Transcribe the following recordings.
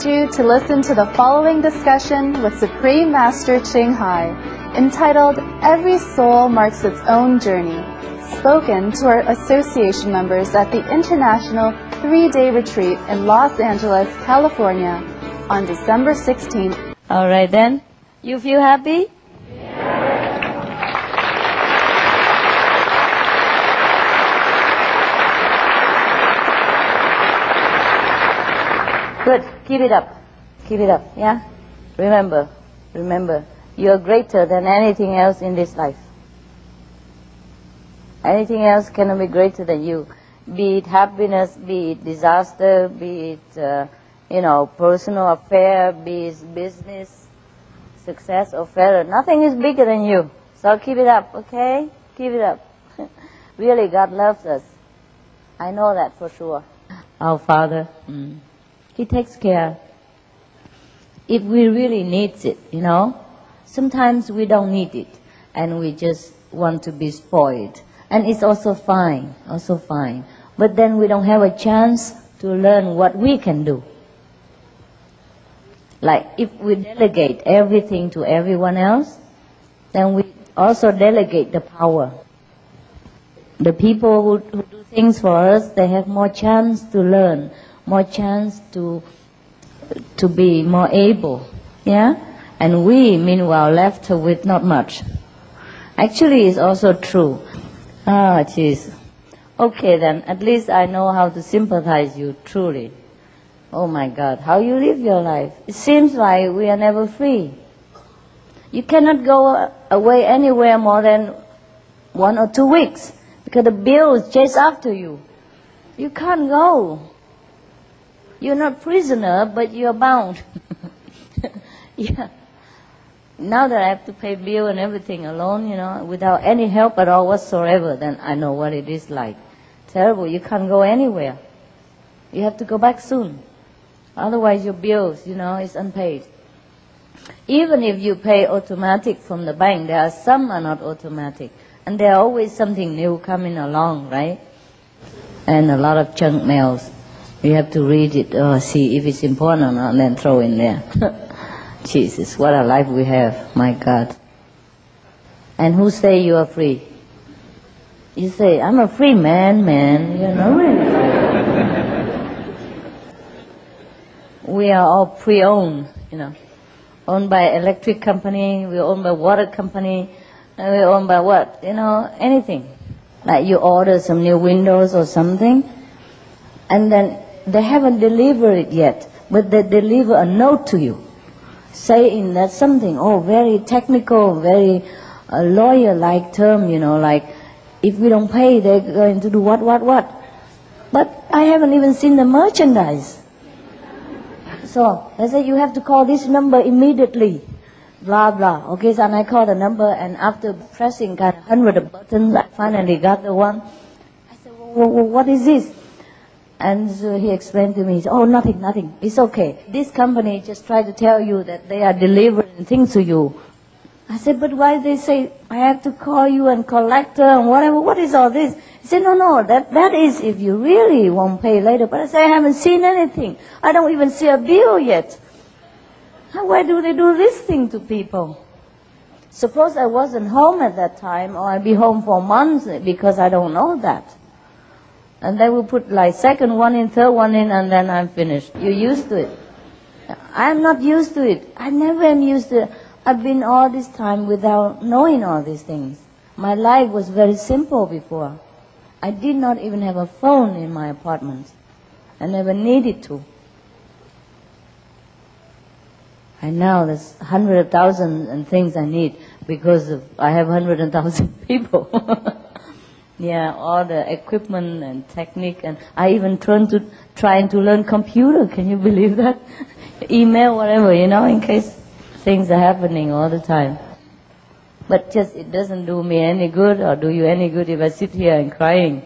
You to listen to the following discussion with Supreme Master Trình Hải, entitled Every Soul Marks Its Own Journey, spoken to our association members at the International 3-Day Retreat in Los Angeles, California on December 16th. All right then, you feel happy? Good. Keep it up. Keep it up, yeah? Remember, you are greater than anything else in this life. Anything else cannot be greater than you. Be it happiness, be it disaster, be it, personal affair, be it business, success or failure. Nothing is bigger than you. So keep it up, okay? Keep it up. Really, God loves us. I know that for sure. Our Father. He takes care. If we really need it, sometimes we don't need it, and we just want to be spoiled. And it's also fine. But then we don't have a chance to learn what we can do. Like if we delegate everything to everyone else, then we also delegate the power. The people who do things for us, they have more chance to learn, more chance to be more able, yeah? And we, meanwhile, left with not much. Actually, it's also true. Jeez. Okay then, at least I know how to sympathize you, truly. Oh my God, how you live your life. It seems like we are never free. You cannot go away anywhere more than 1 or 2 weeks, because the bills chase after you. You can't go. You're not prisoner, but you're bound. Yeah. Now that I have to pay bill and everything alone, without any help at all whatsoever, then I know what it is like. Terrible. You can't go anywhere. You have to go back soon. Otherwise your bills, is unpaid. Even if you pay automatic from the bank, there are some are not automatic. And there are always something new coming along, right? And a lot of junk mails. You have to read it, see if it's important or not, and then throw in there. Jesus, what a life we have, my God. And who say you are free? You say, I'm a free man. You're not really free. We are all pre-owned, Owned by electric company, we're owned by water company, and we're owned by what? Anything. Like you order some new windows or something, and then they haven't delivered it yet, but they deliver a note to you, saying that something, very technical, very lawyer-like term, like if we don't pay, they're going to do what. But I haven't even seen the merchandise. So they say you have to call this number immediately, blah, blah. Okay, so I call the number, and after pressing 100 buttons, I finally got the one. I said, well, what is this? And so he explained to me, he said, nothing, it's okay. This company just tried to tell you that they are delivering things to you. I said, but why they say I have to call you and collect and whatever, what is all this? He said, no, that is if you really won't pay later. But I said, I haven't seen anything. I don't even see a bill yet. Why do they do this thing to people? Suppose I wasn't home at that time, or I'd be home for months because I don't know that. And they will put like second one in, third one in, and then I'm finished. You're used to it. I'm not used to it. I never am used to it. I've been all this time without knowing all these things. My life was very simple before. I did not even have a phone in my apartment. I never needed to. And now there's 100,000 and things I need because I have 100,000 people. Yeah, all the equipment and technique, and I even trying to learn computer. Can you believe that? Email, whatever, in case things are happening all the time. But just it doesn't do me any good or do you any good if I sit here and crying,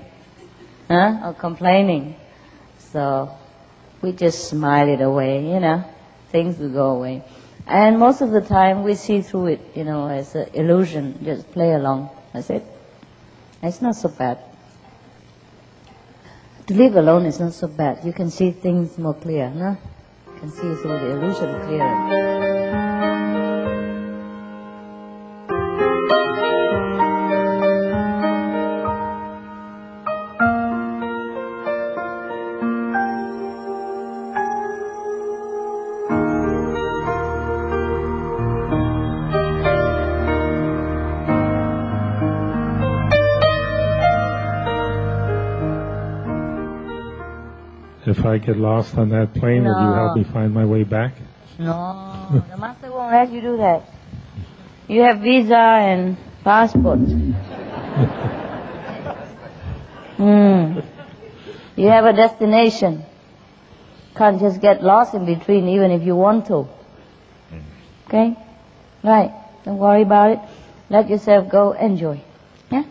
or complaining. So we just smile it away, Things will go away. And most of the time we see through it, as an illusion. Just play along. That's it. It's not so bad. To live alone is not so bad. You can see things more clear, no? can see through the illusion clearer. If I get lost on that plane, will you help me find my way back? No, the master won't let you do that. You have visa and passport. You have a destination. Can't just get lost in between even if you want to. Okay? Right. Don't worry about it. Let yourself go. Enjoy. Yeah?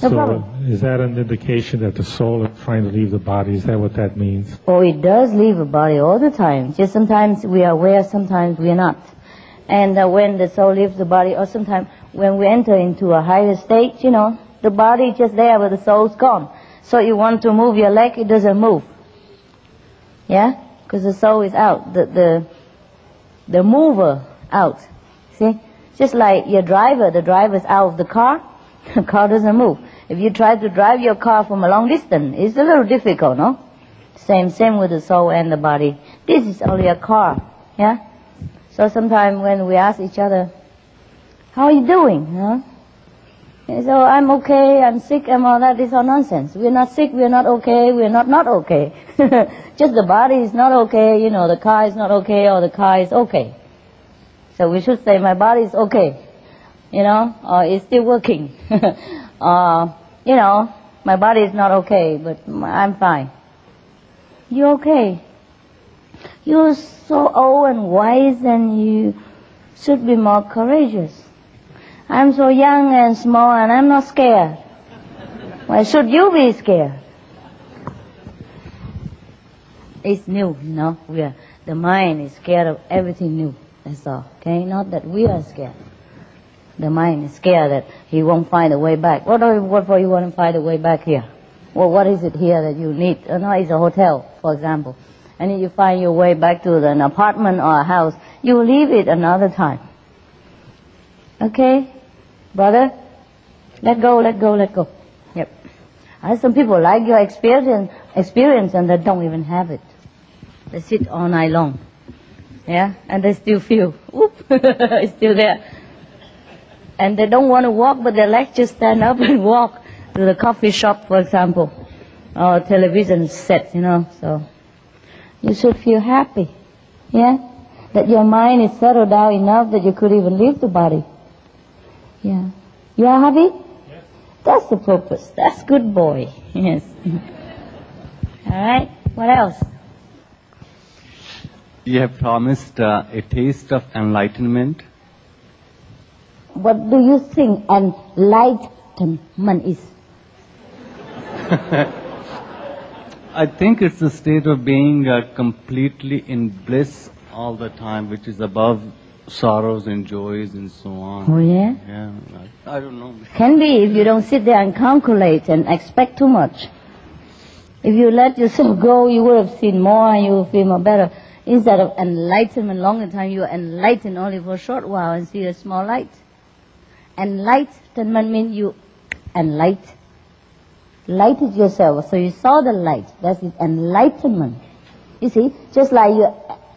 No problem. Is that an indication that the soul is trying to leave the body? Is that what that means? Oh, it does leave the body all the time. Just sometimes we are aware, sometimes we are not. And when the soul leaves the body, or sometimes when we enter into a higher state, you know, the body is just there but the soul's gone. So you want to move your leg, it doesn't move. Yeah? Because the soul is out. The mover out. See? Just like your driver, the driver's out of the car, the car doesn't move. If you try to drive your car from a long distance, it's a little difficult, no? Same with the soul and the body. This is only a car, yeah? So sometimes when we ask each other, how are you doing, huh? And so I'm okay, I'm sick, and all that is all nonsense. We're not sick, we're not okay, we're not okay. Just the body is not okay, you know, the car is not okay, or the car is okay. So we should say, my body is okay, you know, or it's still working. You know, my body is not okay, but I'm fine. You're okay. You're so old and wise, and you should be more courageous. I'm so young and small, and I'm not scared. Why should you be scared? It's new, you know. The mind is scared of everything new. That's all. Okay, not that we are scared. The mind is scared that he won't find a way back. What for you want to find a way back here? Well, what is it here that you need? No, it's a hotel, for example. And if you find your way back to an apartment or a house, you leave it another time. Okay? Brother? Let go. Yep. Some people like your experience and they don't even have it. They sit all night long. Yeah? And they still feel, whoop, it's still there. And they don't want to walk, but their legs just stand up and walk to the coffee shop, for example, or television set, you know. So you should feel happy, yeah, that your mind is settled down enough that you could even leave the body. Yeah. You are happy? Yes. That's the purpose. That's good boy. Yes. All right. What else? You have promised a taste of enlightenment. What do you think enlightenment is? I think it's a state of being completely in bliss all the time, which is above sorrows and joys and so on. Oh, yeah? Yeah, I don't know. Can be if you don't sit there and calculate and expect too much. If you let yourself go, you would have seen more and you will feel more better. Instead of enlightenment longer time, you are enlightened only for a short while and see a small light. Enlightenment means you lighted yourself, so you saw the light. That's it, enlightenment. You see, just like you're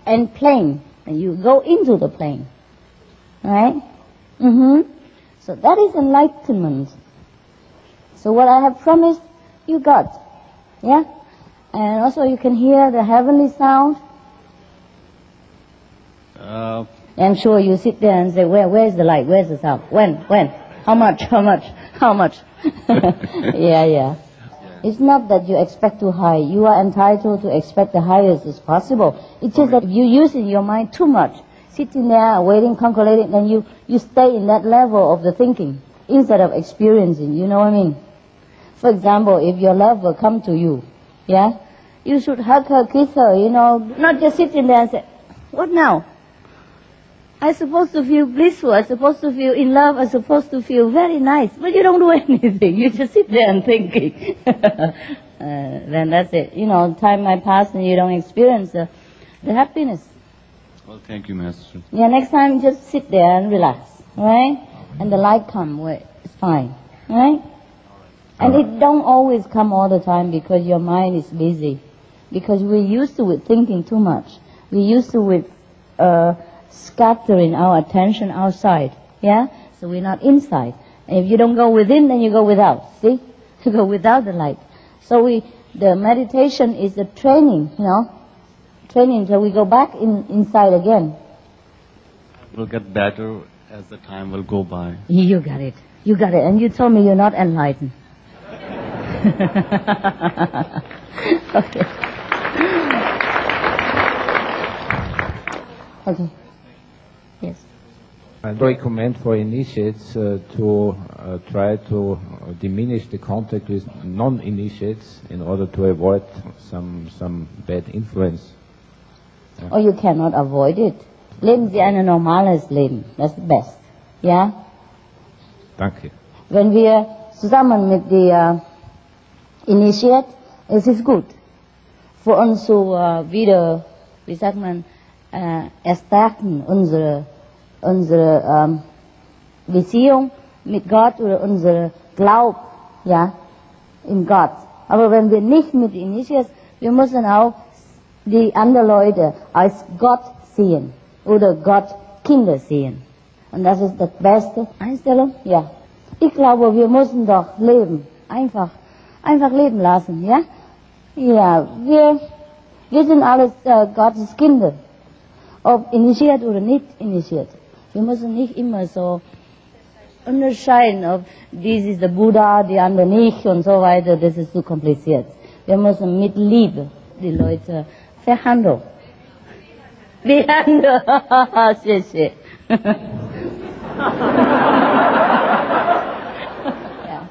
in plane, and you go into the plane. Right? So that is enlightenment. So what I have promised, you got. Yeah? And also you can hear the heavenly sound. I'm sure you sit there and say, where's the light? Where's the sound? When? How much? Yeah. It's not that you expect too high. You are entitled to expect the highest as possible. It's just that you're using your mind too much. Sitting there, waiting, calculating, and you stay in that level of the thinking instead of experiencing. You know what I mean? For example, if your lover come to you, yeah, you should hug her, kiss her, you know, not just sitting there and say, what now? I'm supposed to feel blissful, I'm supposed to feel in love, I'm supposed to feel very nice, but you don't do anything, you just sit there and thinking. Then that's it. You know, time might pass and you don't experience the happiness. Well, thank you, Master. Yeah, next time just sit there and relax, right? And the light come, it's fine, right? And it don't always come all the time because your mind is busy. Because we're used to it thinking too much. We're used to it scattering our attention outside, yeah? So we're not inside. And if you don't go within, then you go without, see? You go without the light. So the meditation is the training, training till we go back inside again. We'll get better as the time will go by. You got it. You got it. And you told me you're not enlightened. Okay. Okay. Yes. I recommend for initiates to try to diminish the contact with non-initiates in order to avoid some bad influence. Or you cannot avoid it. Leben Sie ein normales Leben. That's the best. Ja? Danke. Wenn wir zusammen mit der Initiate, es ist gut. Für uns zu wieder, wie sagt man, erstärken unsere Beziehung mit Gott oder unsere Glaub, ja, in Gott. Aber wenn wir nicht mit Initiates, wir müssen auch die anderen Leute als Gott sehen oder Gott Kinder sehen. Und das ist das beste Einstellung, ja. Ich glaube, wir müssen doch leben, einfach leben lassen, ja. Ja, wir sind alles Gottes Kinder, ob initiiert oder nicht initiiert. Wir müssen nicht immer so unterscheiden, ob dies ist der Buddha, die andere nicht und so weiter, das ist zu kompliziert. Wir müssen mit Liebe die Leute verhandeln. Behandeln, sehr, sehr. Yeah.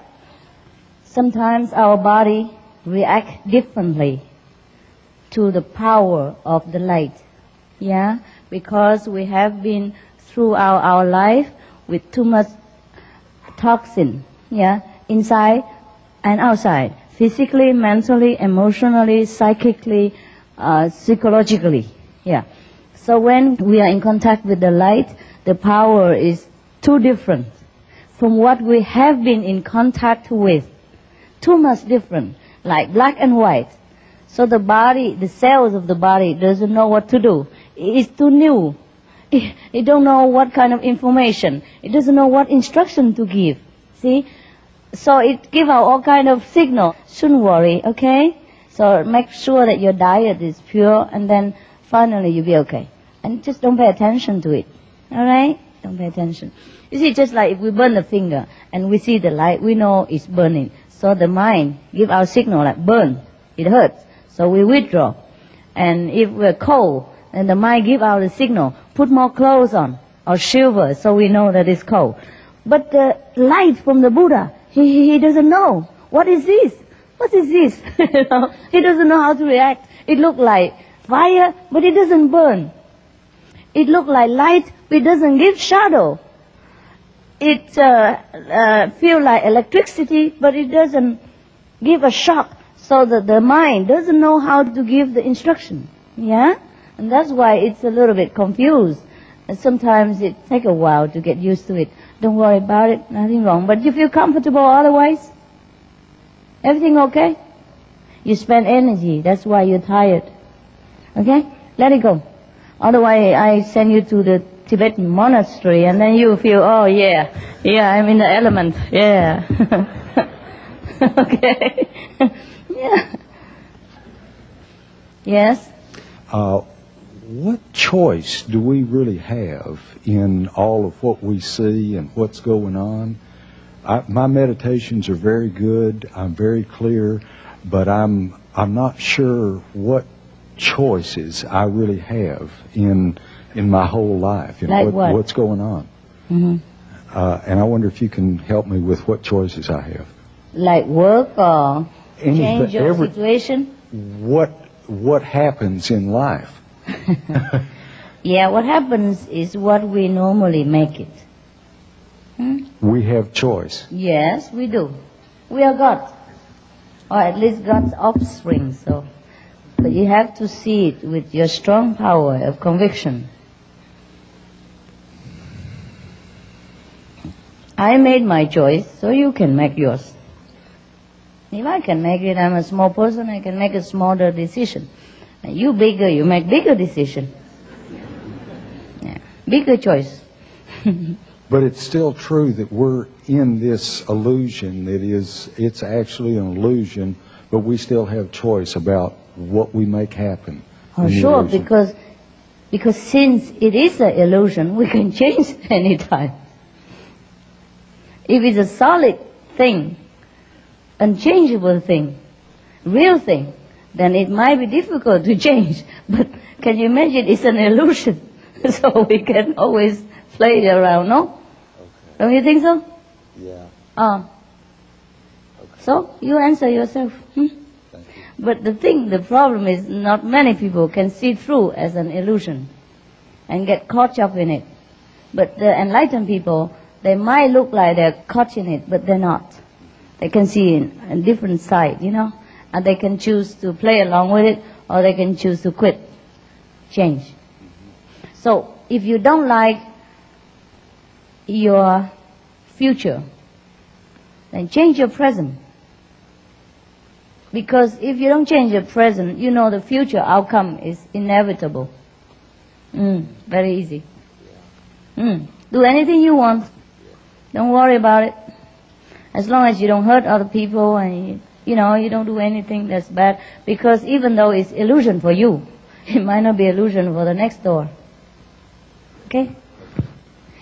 Sometimes our body reacts differently to the power of the light. Yeah, because we have been throughout our life with too much toxin, yeah, inside and outside, physically, mentally, emotionally, psychically, psychologically, yeah. So when we are in contact with the light, the power is too different from what we have been in contact with. Too much different, like black and white. So the body, the cells of the body doesn't know what to do. It's too new. It don't know what kind of information. It doesn't know what instruction to give. See? So it give out all kind of signal. Shouldn't worry, okay? So make sure that your diet is pure and then finally you'll be okay. And just don't pay attention to it. Alright? Don't pay attention. You see, just like if we burn the finger and we see the light, we know it's burning. So the mind give out signal like burn. It hurts. So we withdraw. And if we're cold, then the mind give out a signal, put more clothes on, or shiver, so we know that it's cold. But the light from the Buddha, he doesn't know. What is this? What is this? He doesn't know how to react. It looks like fire, but it doesn't burn. It looks like light, but it doesn't give shadow. It feels like electricity, but it doesn't give a shock. So that the mind doesn't know how to give the instruction. Yeah? And that's why it's a little bit confused. And sometimes it takes a while to get used to it. Don't worry about it, nothing wrong. But you feel comfortable otherwise? Everything okay? You spend energy, that's why you're tired. Okay? Let it go. Otherwise I send you to the Tibetan monastery and then you feel, oh yeah, I'm in the element, yeah. Okay? Yeah. Yes? What choice do we really have in all of what we see and what's going on? My meditations are very good. I'm very clear, but I'm not sure what choices I really have in my whole life. Like what? What's going on? Mm-hmm. And I wonder if you can help me with what choices I have. Like work or change your situation? What happens in life? Yeah, what happens is what we normally make it. We have choice. Yes, we do. We are God. Or at least God's offspring, so But you have to see it with your strong power of conviction. I made my choice, so you can make yours. If I can make it, I'm a small person, I can make a smaller decision. And you bigger, you make bigger decision. Yeah. Bigger choice. But it's still true that we're in this illusion that it's actually an illusion, but we still have choice about what we make happen. Oh, sure, because since it is an illusion, we can change it anytime. If it's a solid thing, unchangeable thing, real thing, then it might be difficult to change. But can you imagine it's an illusion? So we can always play it around, no? Okay. Don't you think so? Yeah. Okay. So you answer yourself. But the problem is not many people can see through as an illusion and get caught up in it. But the enlightened people, they might look like they're caught in it, but they're not. They can see a different side, you know, and they can choose to play along with it, or they can choose to quit, change. So if you don't like your future, then change your present. Because if you don't change your present, you know the future outcome is inevitable. Very easy. Do anything you want. Don't worry about it. As long as you don't hurt other people and you don't do anything that's bad. Because even though it's illusion for you, it might not be illusion for the next door. Okay?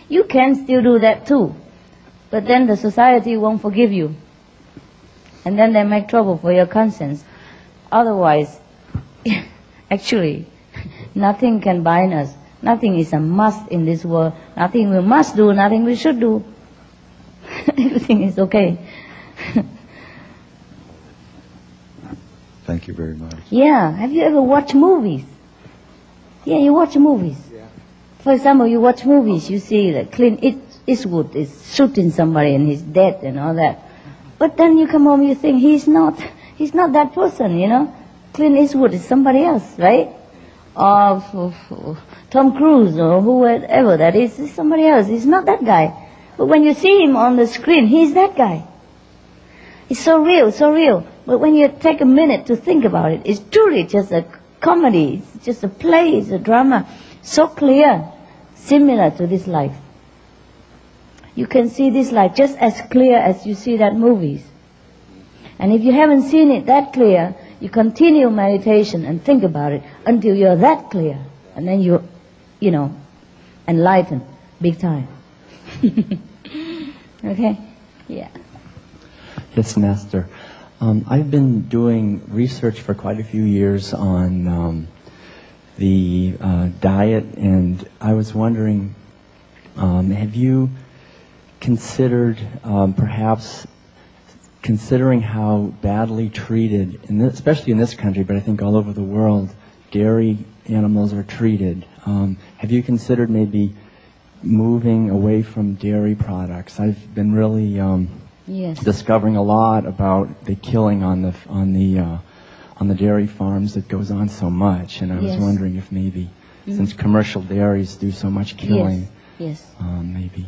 You can still do that too. But then the society won't forgive you. And then they make trouble for your conscience. Otherwise, actually, nothing can bind us. Nothing is a must in this world. Nothing we must do, nothing we should do. Everything is okay. Thank you very much. Yeah. Have you ever watched movies? Yeah, you watch movies. Yeah. For example, you watch movies, you see that Clint Eastwood is shooting somebody and he's dead and all that. But then you come home, you think he's not that person, you know. Clint Eastwood is somebody else, right? Or Tom Cruise or whoever that is somebody else. He's not that guy. But when you see him on the screen, he's that guy. It's so real, so real. But when you take a minute to think about it, it's truly just a comedy. It's just a play, it's a drama. So clear, similar to this life. You can see this life just as clear as you see that movies. And if you haven't seen it that clear, you continue meditation and think about it until you're that clear. And then you enlighten big time. Okay? Yeah. Yes, Master. I've been doing research for quite a few years on the diet, and I was wondering, have you considered perhaps considering how badly treated, especially in this country, but I think all over the world, dairy animals are treated? Have you considered maybe moving away from dairy products? I've been really discovering a lot about the killing on the dairy farms that goes on so much, and I was wondering if maybe, since commercial dairies do so much killing, maybe.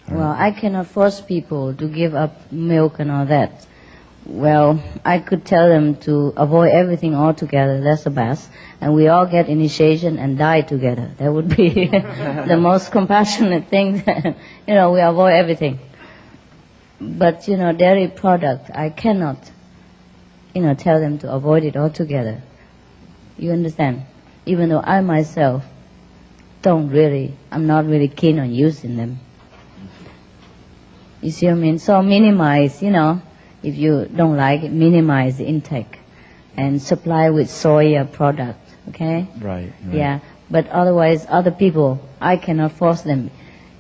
Well, I cannot force people to give up milk and all that. Well, I could tell them to avoid everything altogether. That's the best. And we all get initiation and die together. That would be the most compassionate thing. We avoid everything. But, dairy product, I cannot, tell them to avoid it altogether. You understand? Even though I myself I'm not really keen on using them. You see what I mean? So minimize, if you don't like it, minimize the intake and supply with soya product, okay? Right. Yeah, but otherwise other people, I cannot force them.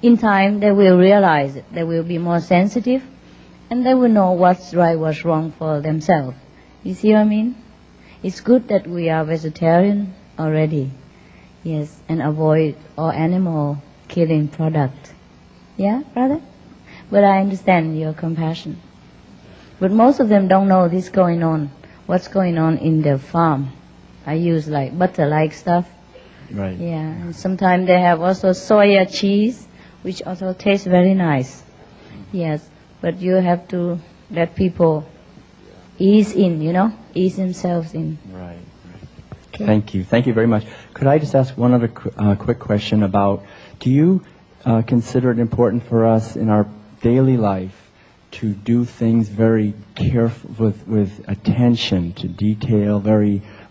In time, they will realize it. They will be more sensitive and they will know what's right, what's wrong for themselves. You see what I mean? It's good that we are vegetarian already. Yes, and avoid all animal killing product. Yeah, brother? But I understand your compassion. But most of them don't know this going on. what's going on in their farm. I use like butter-like stuff. Right. Yeah, and sometimes they have also soya cheese, which also tastes very nice. Yes, but you have to let people ease in, ease themselves in. Right. Okay. Thank you. Thank you very much. Could I just ask one other quick question about, do you consider it important for us in our daily life to do things very careful, with attention to detail,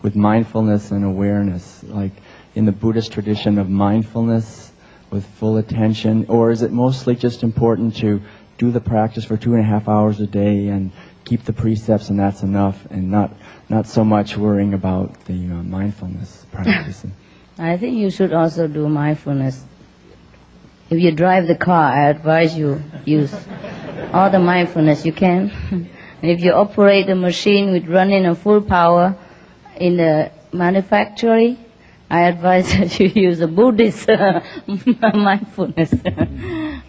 with mindfulness and awareness, like in the Buddhist tradition of mindfulness with full attention? Or is it mostly just important to do the practice for 2.5 hours a day and keep the precepts and that's enough, and not so much worrying about the mindfulness practice? I think you should also do mindfulness. If you drive the car, I advise you use all the mindfulness you can. If you operate the machine with running on full power in the manufacturing, I advise that you use a Buddhist mindfulness.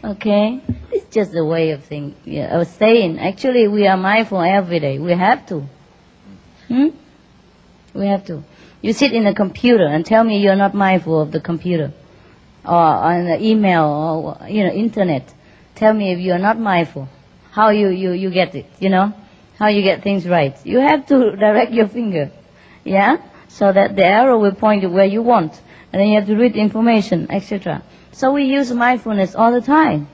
Okay? It's just a way of thinking. Yeah, I was saying, actually we are mindful every day. We have to. We have to. You sit in a computer and tell me you're not mindful of the computer, or on the email, or internet. Tell me if you're not mindful, how you get it, how you get things right. You have to direct your finger, so that the arrow will point you where you want, and then you have to read the information, etc. So we use mindfulness all the time.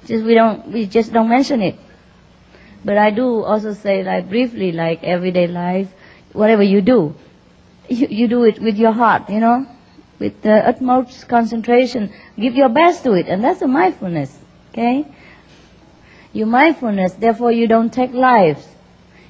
We just don't mention it. But I do also say, like briefly, like everyday life, whatever you do, you do it with your heart, with the utmost concentration. Give your best to it, and that's a mindfulness. Okay? Your mindfulness, therefore you don't take lives.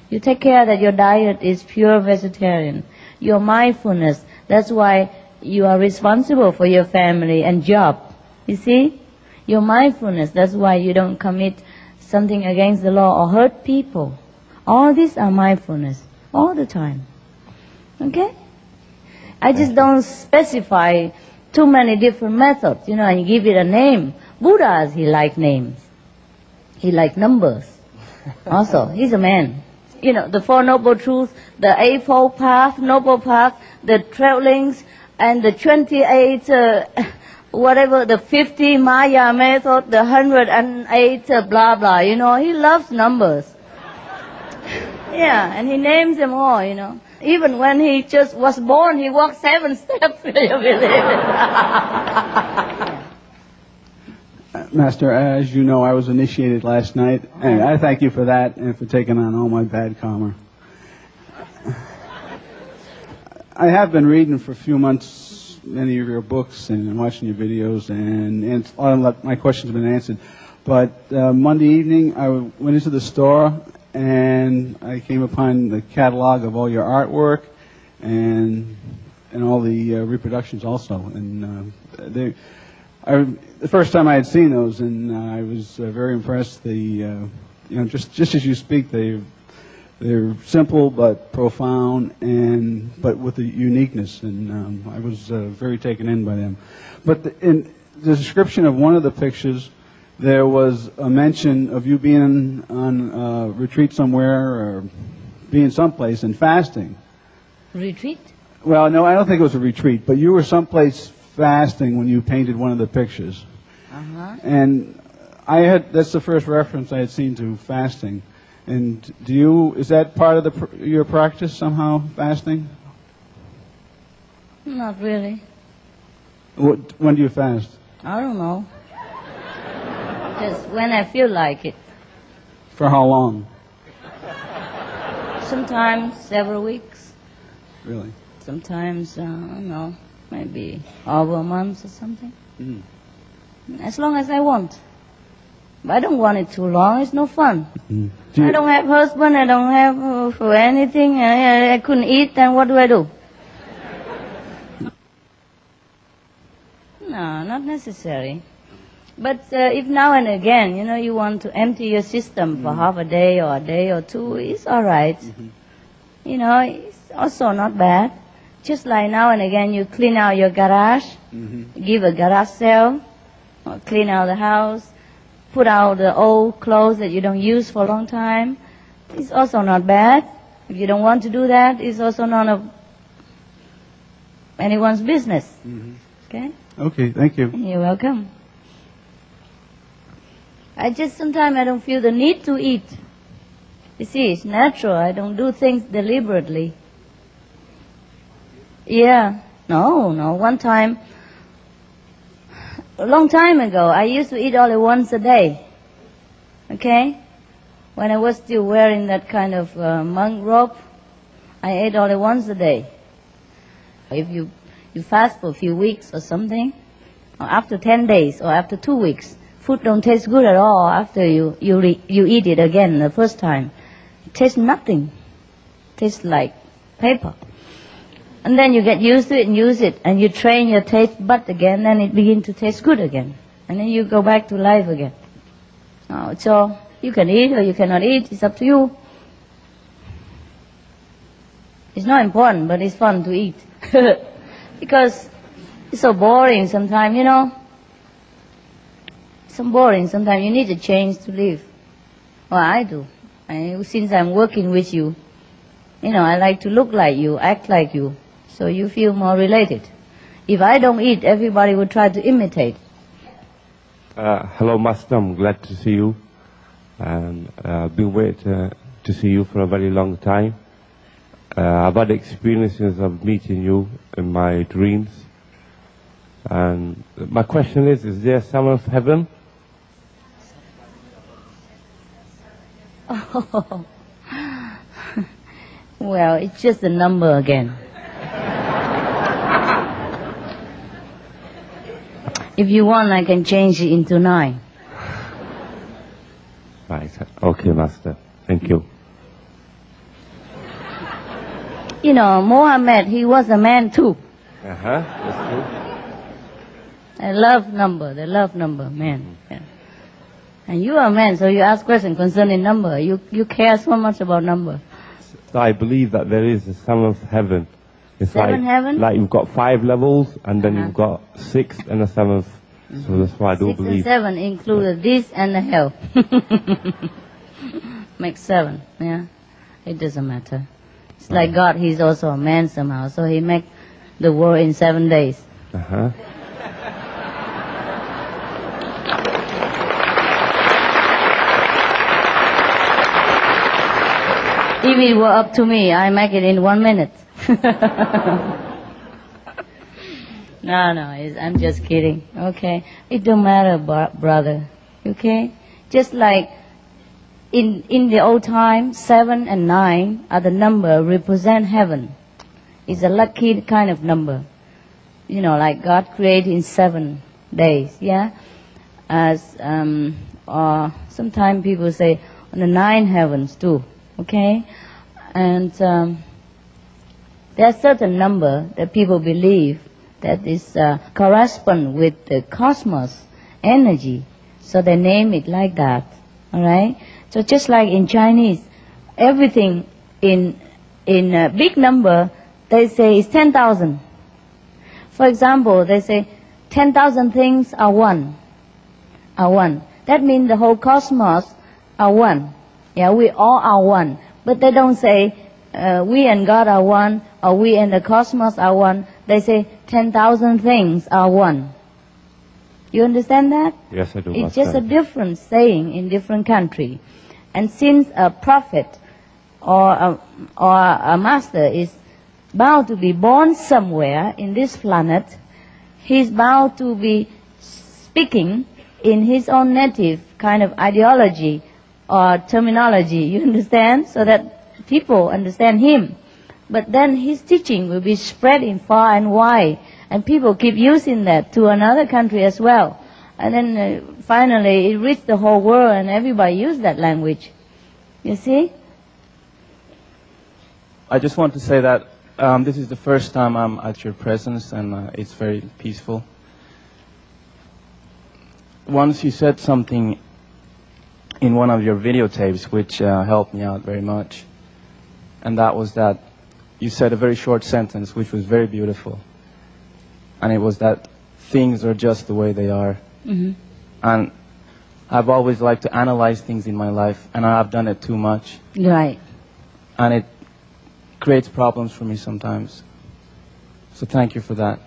You take care that your diet is pure vegetarian. Your mindfulness, that's why you are responsible for your family and job. You see? Your mindfulness, that's why you don't commit something against the law or hurt people. All these are mindfulness, all the time. Okay? I just don't specify too many different methods, and give it a name. Buddhas, he liked names. He liked numbers. Also, he's a man. The Four Noble Truths, the Eightfold Path, Noble Path, the Travelings, and the 28, the 50 Maya method, the 108, blah, blah, he loves numbers. Yeah, and he names them all, Even when he just was born, he walked 7 steps. You believe it? Master, as you know, I was initiated last night, and I thank you for that and for taking on all my bad karma. I have been reading for a few months many of your books and watching your videos, and all of my questions have been answered. But Monday evening, I went into the store, and I came upon the catalog of all your artwork and all the reproductions also. And the first time I had seen those, and I was very impressed. Just as you speak, they're simple but profound, but with a uniqueness, and I was very taken in by them. But in the description of one of the pictures, there was a mention of you being on retreat somewhere, or being someplace and fasting. Retreat? Well, no, I don't think it was a retreat, but you were someplace fasting when you painted one of the pictures. Uh-huh. And that's the first reference I had seen to fasting. And is that part of your practice somehow, fasting? Not really. When do you fast? I don't know. Just when I feel like it. For how long? Sometimes several weeks. Really? Sometimes, I don't know, maybe over a month or something. Mm. As long as I want. But I don't want it too long. It's no fun. Mm. I don't have husband. I don't have anything. I couldn't eat. Then what do I do? No, not necessary. But if now and again, you want to empty your system for half a day or a day or two, it's all right. Mm-hmm. It's also not bad. Just like now and again, you clean out your garage, give a garage sale, or clean out the house, put out the old clothes that you don't use for a long time. It's also not bad. If you don't want to do that, it's also none of anyone's business. Okay? Okay, thank you. You're welcome. Sometimes I don't feel the need to eat. You see, it's natural. I don't do things deliberately. Yeah. No. One time, a long time ago, I used to eat only once a day. Okay? When I was still wearing that kind of monk robe, I ate only once a day. If you fast for a few weeks or something, or after 10 days or after 2 weeks, food don't taste good at all after you eat it again the first time. It tastes nothing. It tastes like paper. And then you get used to it and use it, and you train your taste bud again, and it begins to taste good again. And then you go back to life again. So you can eat or you cannot eat, it's up to you. It's not important, but it's fun to eat. Because it's so boring sometimes, you know. It's so boring sometimes. You need a change to live. Well, I do. Since I'm working with you, you know, I like to look like you, act like you, so you feel more related. If I don't eat, everybody would try to imitate. Hello, Master. I'm glad to see you. And I've been waiting to see you for a very long time. I've had experiences of meeting you in my dreams. And my question is there some of heaven? Oh. Well, it's just a number again. If you want, I can change it into 9. Right. Okay, Master. Thank you. You know, Mohammed, he was a man too. That's true. I love number, man. Yeah. And you are a man, so you ask questions concerning number. You care so much about number. So I believe that there is a sum of heaven. It's Seven heaven? Like you've got 5 levels, and then you've got 6 and a 7th. So that's why I do 6 believe. and 7 included this and the hell. Makes 7, yeah. It doesn't matter. It's like God, he's also a man somehow, so he make the world in 7 days. If it were up to me, I make it in 1 minute. No, I'm just kidding. Okay, it don't matter, brother. Okay, just like in the old time, 7 and 9 are the number represent heaven. It's a lucky kind of number. You know, like God created in 7 days. Yeah, as or sometimes people say on the 9 heavens too. Okay, and there are certain number that people believe that is correspond with the cosmos energy, so they name it like that. All right. So just like in Chinese, everything in a big number, they say is 10,000. For example, they say 10,000 things are one. That means the whole cosmos are one. Yeah, we all are one. But they don't say we and God are one, or we and the cosmos are one. They say 10,000 things are one. You understand that? Yes, I do. It's just a different saying in different country. And since a prophet or a master is bound to be born somewhere in this planet, he's bound to be speaking in his own native kind of ideology or terminology, you understand? So that people understand him. But then his teaching will be spreading far and wide, and people keep using that to another country as well. And then finally it reached the whole world and everybody used that language. You see? I just want to say that this is the first time I'm at your presence, and it's very peaceful. Once you said something in one of your videotapes which helped me out very much, and that was that you said a very short sentence which was very beautiful, and it was that things are just the way they are. Mm-hmm. And I've always liked to analyze things in my life, and I've done it too much. Right. And creates problems for me sometimes. So thank you for that.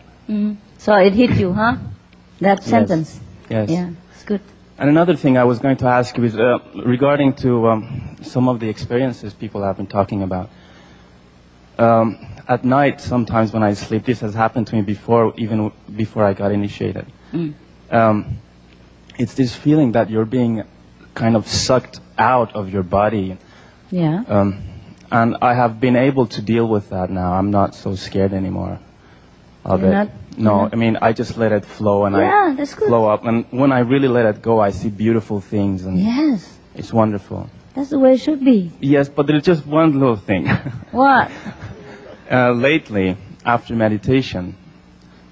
So it hit you, huh? That sentence. Yes. Yeah, it's good. And another thing I was going to ask you is regarding to some of the experiences people have been talking about. At night, sometimes when I sleep, this has happened to me before, even before I got initiated. It's this feeling that you're being kind of sucked out of your body. Yeah. And I have been able to deal with that now. I'm not so scared anymore of it. No, I mean, I just let it flow and that's good. flow up. And when I really let it go, I see beautiful things. And Yes. it's wonderful. That's the way it should be. Yes, but there's just one little thing. What? Lately, after meditation,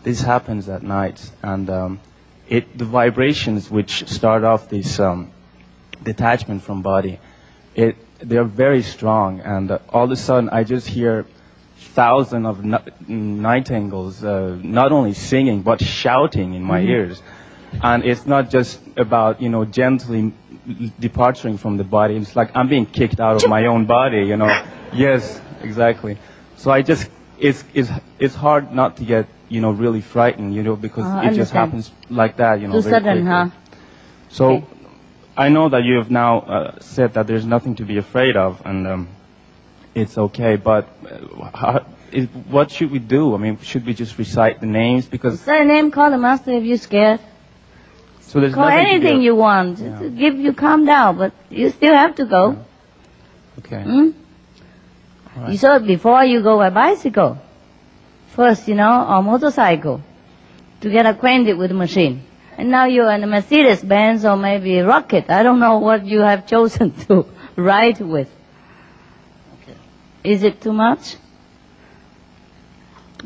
this happens at night, and the vibrations which start off this detachment from body, they're very strong, and all of a sudden I just hear thousands of nightingales not only singing but shouting in my ears, and it's not just about gently departing from the body. It's like I'm being kicked out of my own body. Yes, exactly. So it's hard not to get really frightened, because it just happens like that, Too very sudden, quickly. huh? So Okay. I know that you have now said that there's nothing to be afraid of, and it's okay. But what should we do? I mean, should we just recite the names? Because Say a name, call the master if you're scared. so there's Call nothing to anything be you want. To give you calm down, but you still have to go. Okay. You saw it before you go by bicycle. First, or motorcycle, to get acquainted with the machine. And now you're in a Mercedes-Benz or maybe a rocket. I don't know what you have chosen to ride with. Is it too much?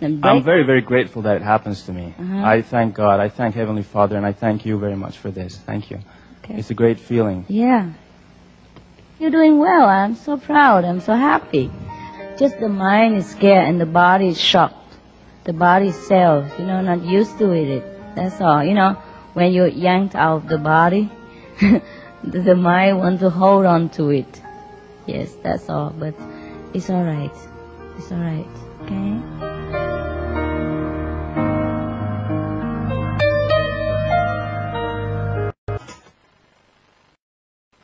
I'm very, very grateful that it happens to me. I thank God, I thank Heavenly Father, and I thank you very much for this. Thank you. Okay. It's a great feeling. Yeah. You're doing well. I'm so proud. I'm so happy. Just the mind is scared and the body is shocked. The body cells, not used to it. That's all. When you're yanked out of the body, the mind wants to hold on to it. Yes, that's all. But it's all right. It's all right. Okay?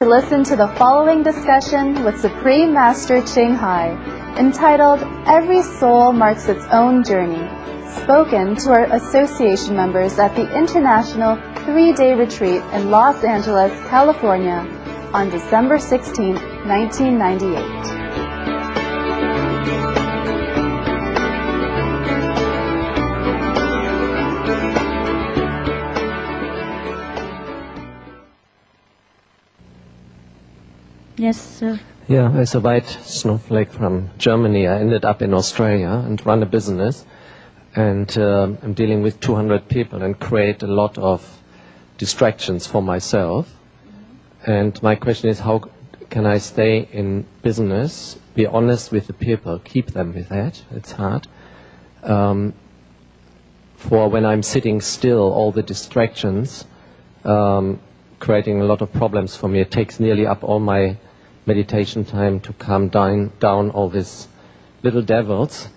To listen to the following discussion with Supreme Master Ching Hai, entitled Every Soul Marks Its Own Journey, spoken to our association members at the International 3-Day Retreat in Los Angeles, California, on December 16, 1998. Yes, sir. Yeah, as a white snowflake from Germany, I ended up in Australia and run a business. And I'm dealing with 200 people and create a lot of distractions for myself. And my question is, how can I stay in business, be honest with the people, keep them with that? It's hard. For when I'm sitting still, all the distractions, creating a lot of problems for me. It takes nearly up all my meditation time to calm down all these little devils.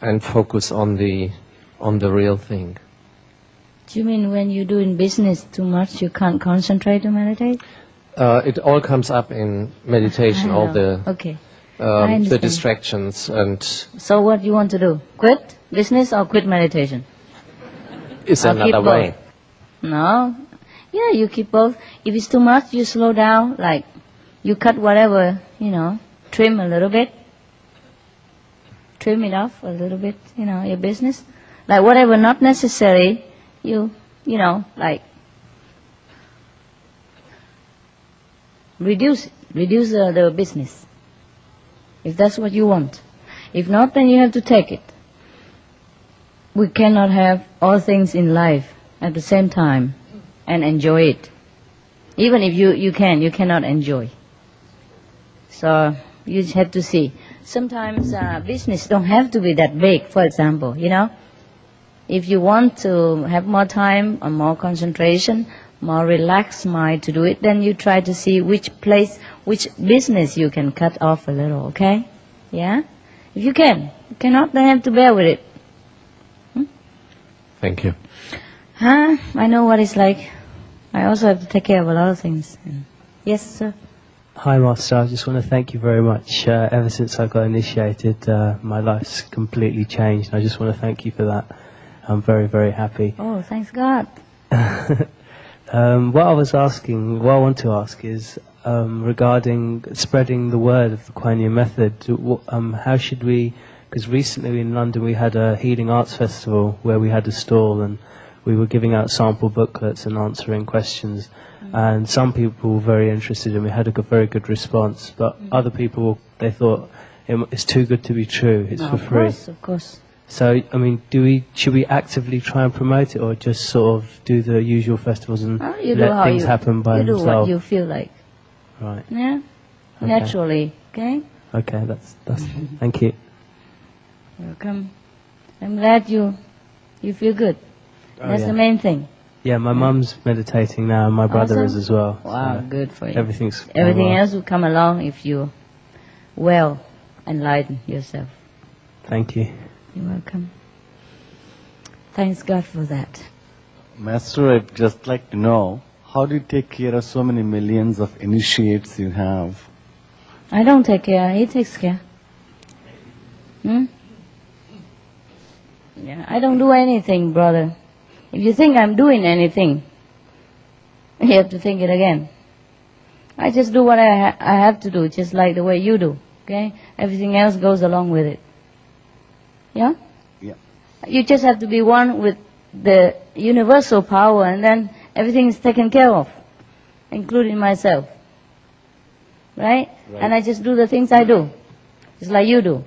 And focus on the real thing. Do you mean when you do in business too much, you can't concentrate to meditate? It all comes up in meditation, all the the distractions and. So what you want to do? Quit business or quit meditation? Is another way. No, yeah, you keep both. If it's too much, you slow down. Like you cut whatever, trim a little bit. Trim it off a little bit, your business. Like whatever not necessary, like reduce the business. If that's what you want. If not, then you have to take it. We cannot have all things in life at the same time and enjoy it. Even if you cannot enjoy. So you just have to see. Sometimes business don't have to be that big, for example, If you want to have more time or more concentration, more relaxed mind to do it, then you try to see which business you can cut off a little, okay? Yeah? If you can. You cannot, then you have to bear with it. Thank you. I know what it's like. I also have to take care of a lot of things. Yes, sir? Hi, Master. I just want to thank you very much. Ever since I got initiated, my life's completely changed. I just want to thank you for that. I'm very, very happy. Oh, thanks God. What I want to ask is regarding spreading the word of the Kuan Yin method. How should we? Because recently in London we had a healing arts festival where we had a stall and we were giving out sample booklets and answering questions. And some people were very interested and we had a very good response. But other people, they thought it's too good to be true. It's for free. Of course. So, I mean, should we actively try and promote it, or just sort of do the usual festivals and let things happen by themselves? You do what you feel like. Right. Yeah. Okay. Naturally. Okay. Okay. That's. Thank you. Welcome. I'm glad you feel good. That's the main thing. Yeah, my mum's meditating now, and my brother is as well. Wow, so good for you. Everything else will come along if you enlighten yourself. Thank you. You're welcome. Thanks God for that. Master, I'd just like to know, how do you take care of so many millions of initiates you have? I don't take care, he takes care. Yeah, I don't do anything, brother. If you think I'm doing anything, you have to think it again. I just do what I have to do, just like the way you do. Okay? Everything else goes along with it. Yeah? Yeah. You just have to be one with the universal power, and then everything is taken care of, including myself. Right? And I just do the things I do, just like you do.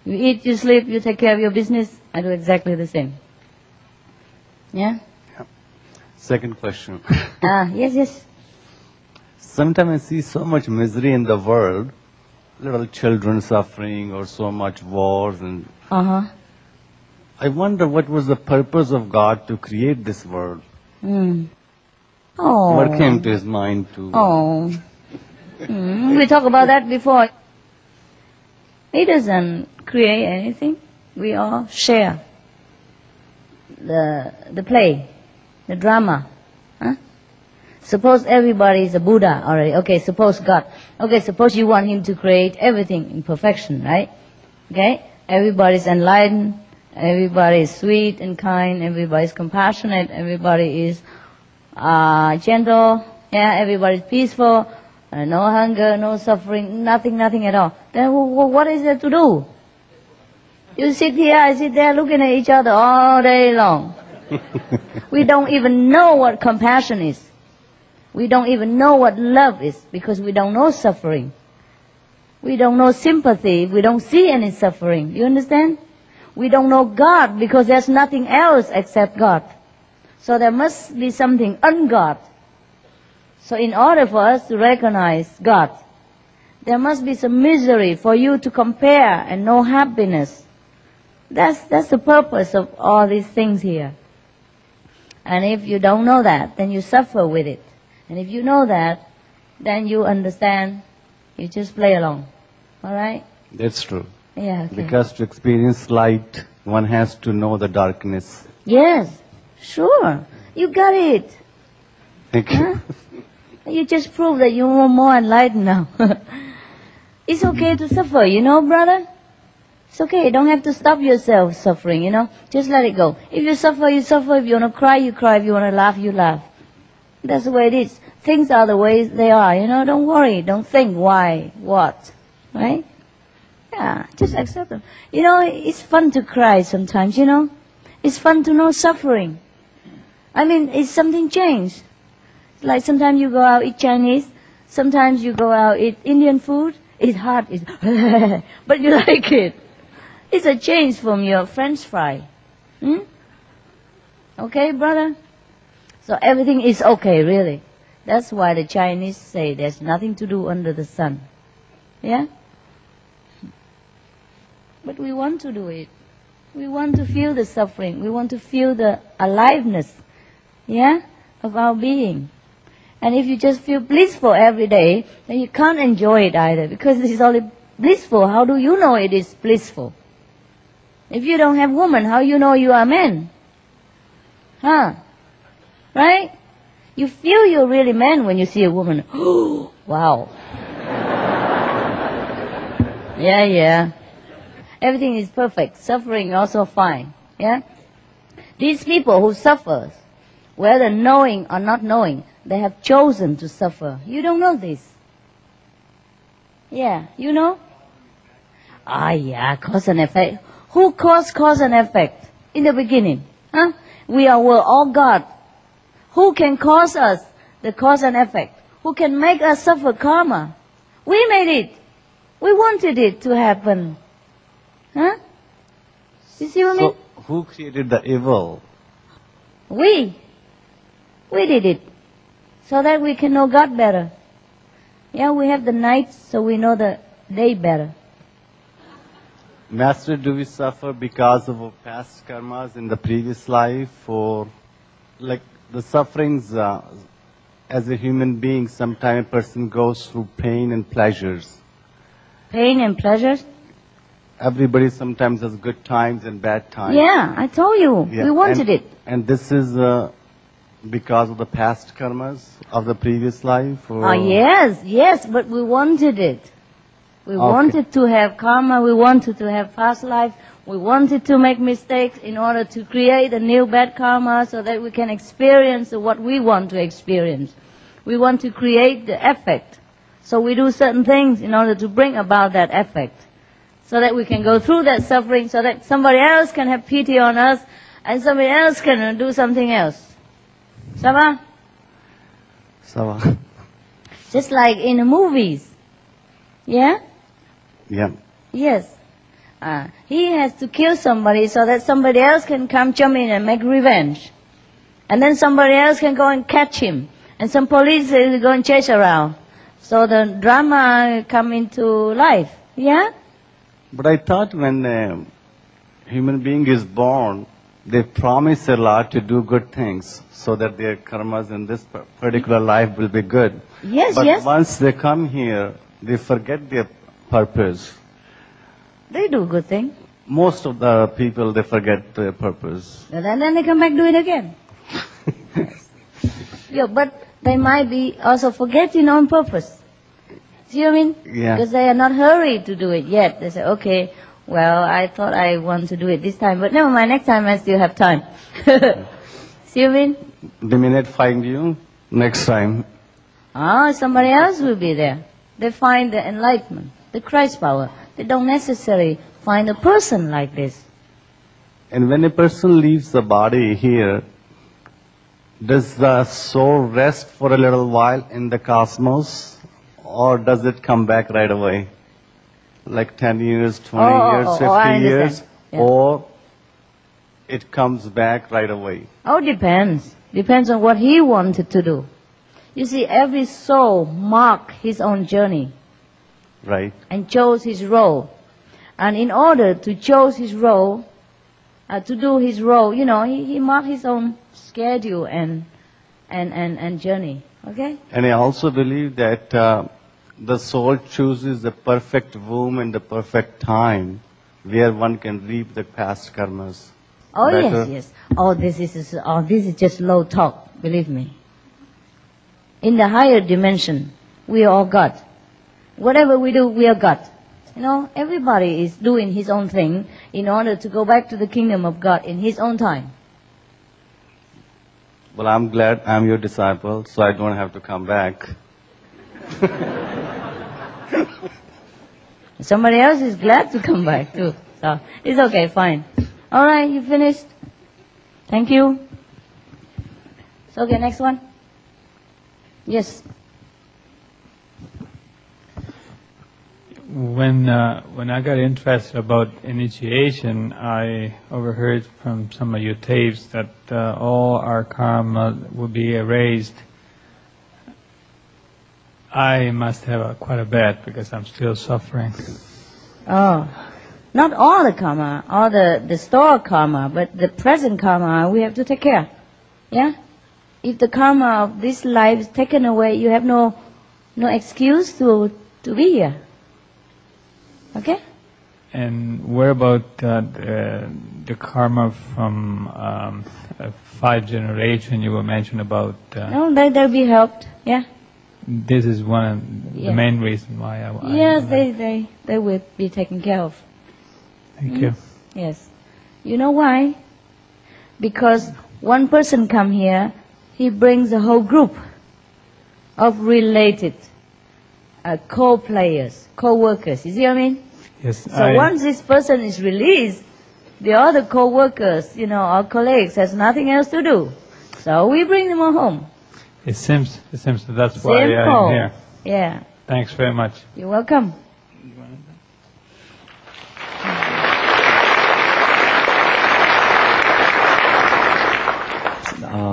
You eat, you sleep, you take care of your business. I do exactly the same. Yeah? Second question. Yes. Sometimes I see so much misery in the world, little children suffering or so much wars and... I wonder what was the purpose of God to create this world? Oh. What came to his mind to... Oh. We talked about that before. He doesn't create anything. We all share the play, the drama. Suppose everybody is a Buddha already. Okay, suppose God. Okay, suppose you want him to create everything in perfection, right? Okay? Everybody's enlightened, everybody is sweet and kind, everybody is compassionate, everybody is gentle, yeah, everybody is peaceful, no hunger, no suffering, nothing at all. Then what is there to do? You sit here, I sit there looking at each other all day long. We don't even know what compassion is. We don't even know what love is because we don't know suffering. We don't know sympathy. We don't see any suffering. You understand? We don't know God because there's nothing else except God. So there must be something ungod. So in order for us to recognize God, there must be some misery for you to compare and know happiness. That's the purpose of all these things here. And if you don't know that, then you suffer with it. And if you know that, then you understand. You just play along. All right? That's true. Yeah, okay. Because to experience light, one has to know the darkness. Yes, sure. You got it. Thank you. You just proved that you're more enlightened now. It's okay to suffer, you know, brother? It's okay. You don't have to stop yourself suffering, you know. Just let it go. If you suffer, you suffer. If you want to cry, you cry. If you want to laugh, you laugh. That's the way it is. Things are the way they are, you know. Don't worry. Don't think why, what, right? Yeah, just accept them. You know, it's fun to cry sometimes, you know. It's fun to know suffering. I mean, it's something changed. Like sometimes you go out eat Chinese. Sometimes you go out eat Indian food. It's hard. It's but you like it. It's a change from your French fry. Okay, brother? So everything is okay, really. That's why the Chinese say there's nothing to do under the sun. Yeah? But we want to do it. We want to feel the suffering. We want to feel the aliveness. Yeah? of our being. And if you just feel blissful every day, then you can't enjoy it either, because it is only blissful. How do you know it is blissful? If you don't have woman, how you know you are man? Huh? Right? You feel you're really man when you see a woman. Wow. Yeah. Everything is perfect. Suffering also fine. Yeah? These people who suffer, whether knowing or not knowing, they have chosen to suffer. You don't know this. Yeah, you know? Yeah, cause and effect. Who caused cause and effect in the beginning? Huh? Were all God. Who can cause us the cause and effect? Who can make us suffer karma? We made it. We wanted it to happen. Huh? You see what I mean? So, who created the evil? We did it. So that we can know God better. Yeah, we have the night so we know the day better. Master, do we suffer because of our past karmas in the previous life, or like the sufferings as a human being, sometimes a person goes through pain and pleasures. Pain and pleasures? Everybody sometimes has good times and bad times. Yeah, I told you. Yeah. We wanted it. And this is because of the past karmas of the previous life? Or? Yes, but we wanted it. We wanted to have karma, we wanted to have past life, we wanted to make mistakes in order to create a new bad karma so that we can experience what we want to experience. We want to create the effect. So we do certain things in order to bring about that effect. So that we can go through that suffering, so that somebody else can have pity on us, and somebody else can do something else. Sava? Sava. Just like in the movies. Yeah? Yeah. Yes. He has to kill somebody so that somebody else can come jump in and make revenge. And then somebody else can go and catch him. And some police will go and chase around. So the drama come into life. Yeah? But I thought when a human being is born, they promise a lot to do good things so that their karmas in this particular life will be good. Yes, but yes. Once they come here, they forget their purpose. They do good things. Most of the people, they forget their purpose. And then they come back do it again. Yeah, but they might be also forgetting on purpose. See what I mean? Yeah. Because they are not hurried to do it yet. They say, okay, well, I thought I want to do it this time, but never mind, next time I still have time. See what I mean? They may not find you next time. Somebody else will be there. They find the enlightenment, the Christ power. They don't necessarily find a person like this. And when a person leaves the body here, does the soul rest for a little while in the cosmos, or does it come back right away? Like 10 years, 20 years, 50 years, yeah. Or it comes back right away? Depends. Depends on what he wanted to do. You see, every soul marked his own journey. Right. And chose his role. And in order to choose his role, to do his role, you know, he marked his own schedule and journey. Okay? And I also believe that the soul chooses the perfect womb and the perfect time where one can reap the past karmas. Oh, better. yes. This is just low talk, believe me. In the higher dimension, we are all God. Whatever we do, we are God. You know, everybody is doing his own thing in order to go back to the kingdom of God in his own time. Well, I'm glad I'm your disciple, so I don't have to come back. Somebody else is glad to come back too. So, it's okay, fine. All right, you finished? Thank you. So, okay, next one. Yes. When I got interested about initiation, I overheard from some of your tapes that all our karma will be erased. I must have quite a bad because I'm still suffering. Oh, not all the karma, all the store karma, but the present karma we have to take care. Yeah? If the karma of this life is taken away, you have no excuse to be here. Okay? And where about the karma from 5 generations you were mentioning about? No, they'll be helped. Yeah. This is one of the main reason why I yes, they will be taken care of. Thank you. Yes. You know why? Because one person come here, he brings a whole group of related co-players, co-workers. You see what I mean? Yes. So once this person is released, the other co-workers, our colleagues, has nothing else to do. So we bring them all home. It seems that that's why I'm here. Yeah. Thanks very much. You're welcome.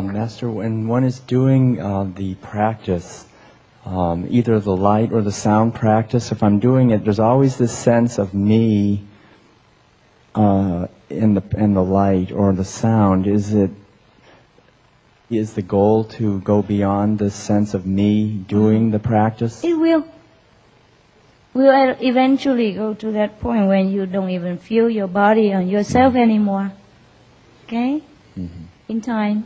Master, when one is doing the practice, either the light or the sound practice, if I'm doing it, there's always this sense of me in the light or the sound. Is the goal to go beyond this sense of me doing the practice? It will. We'll eventually go to that point when you don't even feel your body or yourself anymore. Okay? Mm-hmm. In time.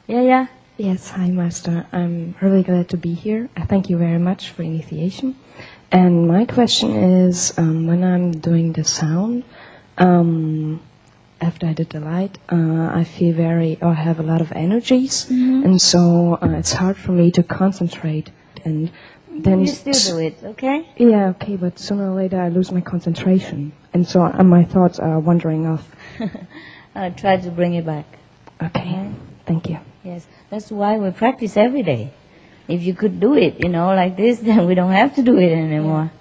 Yeah. Yes, hi Master. I'm really glad to be here. Thank you very much for initiation. And my question is, when I'm doing the sound, after I did the light, I feel I have a lot of energies, and so it's hard for me to concentrate. And then you still do it, okay? Yeah, okay, but sooner or later I lose my concentration, and so my thoughts are wandering off. Try to bring it back. Okay, thank you. Yes, that's why we practice every day. If you could do it, like this, then we don't have to do it anymore.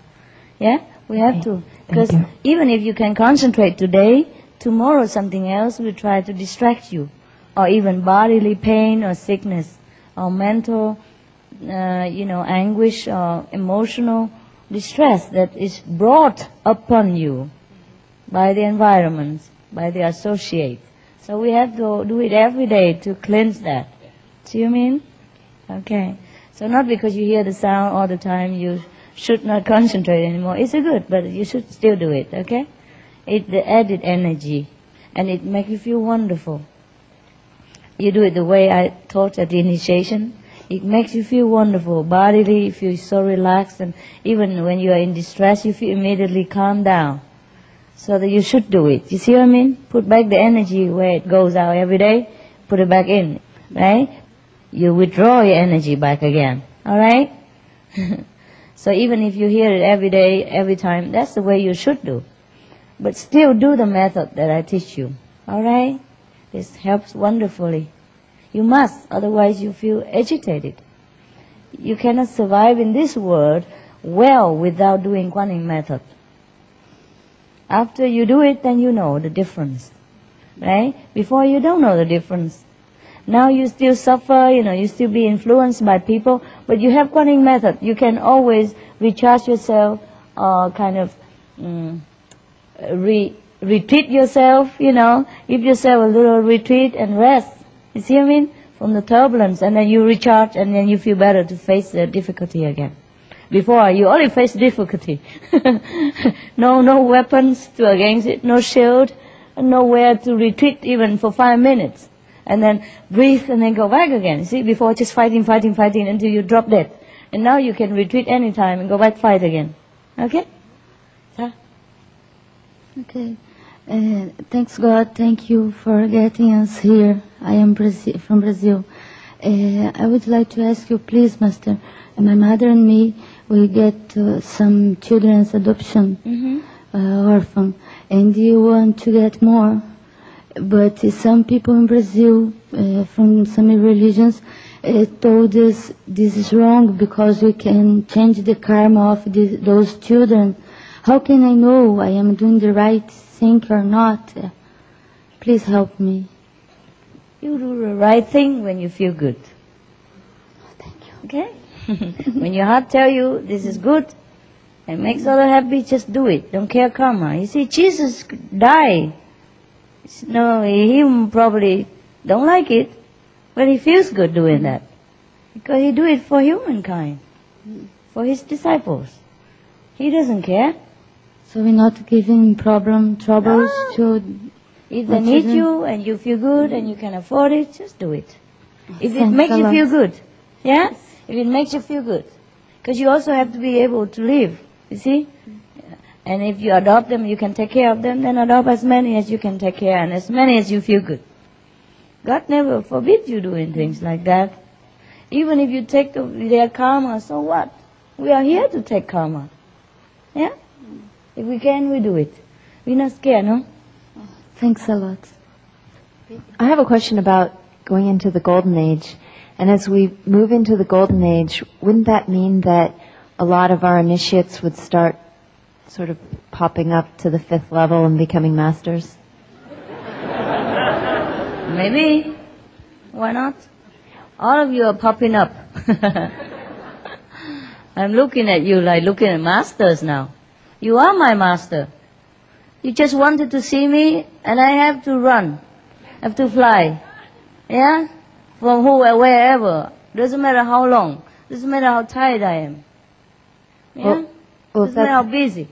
Yeah, we have to. Because even if you can concentrate today, tomorrow something else will try to distract you. Or even bodily pain or sickness, or mental, anguish or emotional distress that is brought upon you by the environment, by the associate. So we have to do it every day to cleanse that. See what I mean? Okay. So not because you hear the sound all the time, you should not concentrate anymore. It's good, but you should still do it, okay? It's the added energy, and it makes you feel wonderful. You do it the way I taught at the initiation. It makes you feel wonderful. Bodily, you feel so relaxed, and even when you are in distress, you feel immediately calm down. So that you should do it. You see what I mean? Put back the energy where it goes out every day. Put it back in, right? You withdraw your energy back again. All right? So even if you hear it every day, every time, that's the way you should do. But still do the method that I teach you. All right? This helps wonderfully. You must, otherwise you feel agitated. You cannot survive in this world well without doing Kuan method. After you do it, then you know the difference. Right? Before you don't know the difference. Now you still suffer, you still be influenced by people, but you have Kuan method. You can always recharge yourself, kind of retreat yourself, give yourself a little retreat and rest. You see what I mean? From the turbulence, and then you recharge, and then you feel better to face the difficulty again. Before, you only face difficulty. No weapons to against it, no shield, nowhere to retreat even for 5 minutes. And then breathe and then go back again. See, before just fighting until you drop dead. And now you can retreat anytime and go back fight again. Okay? Okay. Thanks God, thank you for getting us here. I am from Brazil. I would like to ask you, please, Master, my mother and me, we get some children's adoption, orphan, and you want to get more. But some people in Brazil, from some religions, told us this is wrong because we can change the karma of those children. How can I know I am doing the right thing or not? Please help me. You do the right thing when you feel good. Thank you. Okay? When your heart tells you this is good and makes others happy, just do it. Don't care karma. You see, Jesus died. No, he probably don't like it, But he feels good doing that. Because he do it for humankind. For his disciples. He doesn't care. So we're not giving troubles to... If they need you and you feel good and you can afford it, just do it. If it makes you feel good. Yeah? If it makes you feel good. Because you also have to be able to live. You see? And if you adopt them, you can take care of them, then adopt as many as you can take care and as many as you feel good. God never forbids you doing things like that. Even if you take their karma, so what? We are here to take karma. Yeah? If we can, we do it. We're not scared, no? Thanks a lot. I have a question about going into the Golden Age. And as we move into the Golden Age, wouldn't that mean that a lot of our initiates would start sort of popping up to the 5th level and becoming masters? Maybe. Why not? All of you are popping up. I'm looking at you like looking at masters now. You are my master. You just wanted to see me, and I have to run. I have to fly. Yeah? From wherever. Doesn't matter how long. Doesn't matter how tired I am. Yeah? Doesn't matter how busy.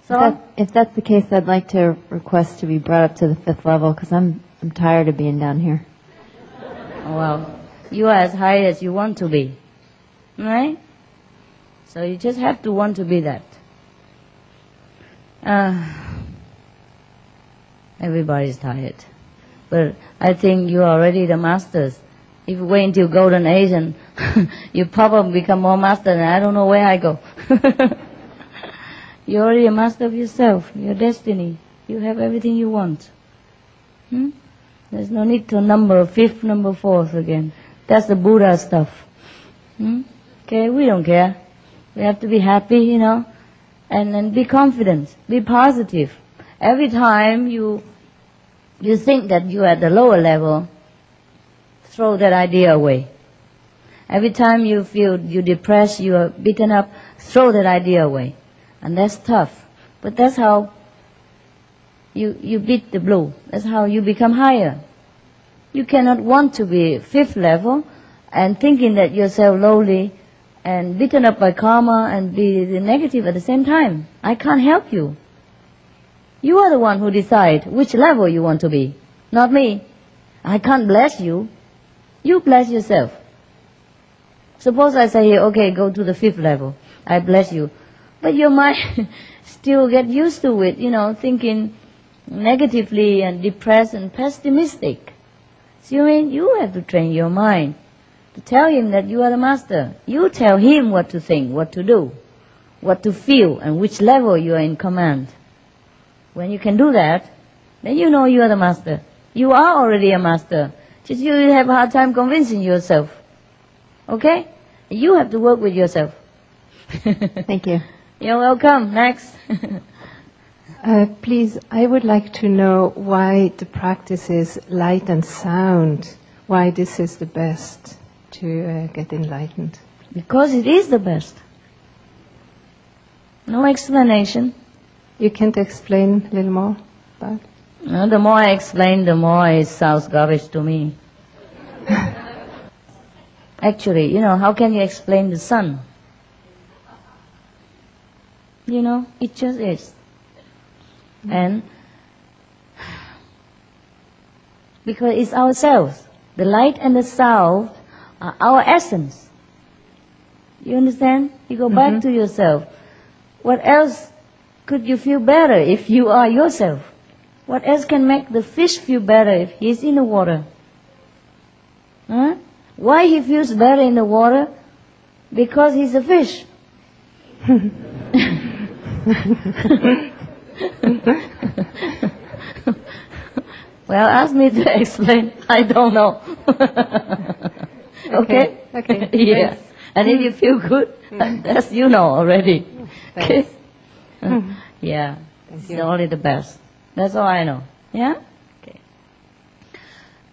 So if that's the case, I'd like to request to be brought up to the 5th level, because I'm tired of being down here. Well, you are as high as you want to be. Right? So you just have to want to be that. Everybody's tired. But I think you are already the masters. If you wait until Golden Age and you probably become more master, and I don't know where I go. You're already a master of yourself, your destiny. You have everything you want. There's no need to number 5th, number 4th again. That's the Buddha stuff. Okay, we don't care. We have to be happy, and be confident, be positive. Every time you think that you're at the lower level, throw that idea away. Every time you feel you're depressed, you are beaten up, throw that idea away. And that's tough. But that's how you beat the blue. That's how you become higher. You cannot want to be 5th level and thinking that yourself lowly and beaten up by karma and be the negative at the same time. I can't help you. You are the one who decide which level you want to be, not me. I can't bless you. You bless yourself. Suppose I say, okay, go to the 5th level. I bless you. But your mind still get used to it, thinking negatively and depressed and pessimistic. So you have to train your mind to tell him that you are the master. You tell him what to think, what to do, what to feel, and which level you are in command. When you can do that, then you know you are the master. You are already a master. Just you have a hard time convincing yourself. Okay? You have to work with yourself. Thank you. You're welcome. Next. Please, I would like to know why the practice is light and sound. Why this is the best to get enlightened. Because it is the best. No explanation. You can't explain a little more about it? No, the more I explain, the more it sounds garbage to me. Actually, how can you explain the sun? It just is. And because it's ourselves. The light and the sound are our essence. You understand? You go back to yourself. What else could you feel better if you are yourself? What else can make the fish feel better if he's in the water? Huh? Why he feels better in the water? Because he's a fish. Well, ask me to explain. I don't know. Okay? Okay. Yeah. And if you feel good, that's already. Okay? Yeah. It's only the best. That's all I know. Yeah? Okay.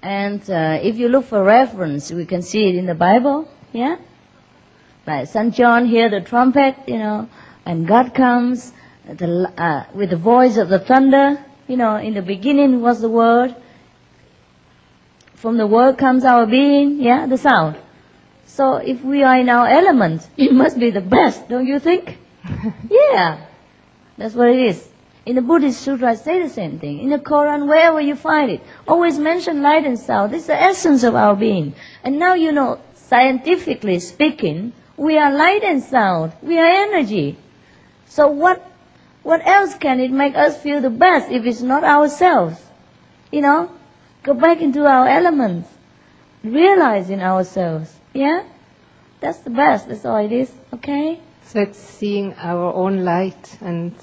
And if you look for reference, we can see it in the Bible. Yeah? Like St. John hear the trumpet, and God comes with the voice of the thunder. In the beginning was the Word. From the word comes our being, yeah, the sound. So if we are in our element, it must be the best, don't you think? Yeah, that's what it is. In the Buddhist sutras say the same thing. In the Quran, wherever you find it, always mention light and sound. This is the essence of our being. And now you know, scientifically speaking, we are light and sound. We are energy. So what else can it make us feel the best if it's not ourselves? You know, go back into our elements, realizing ourselves. Yeah, that's the best. That's all it is. Okay. So it's seeing our own light and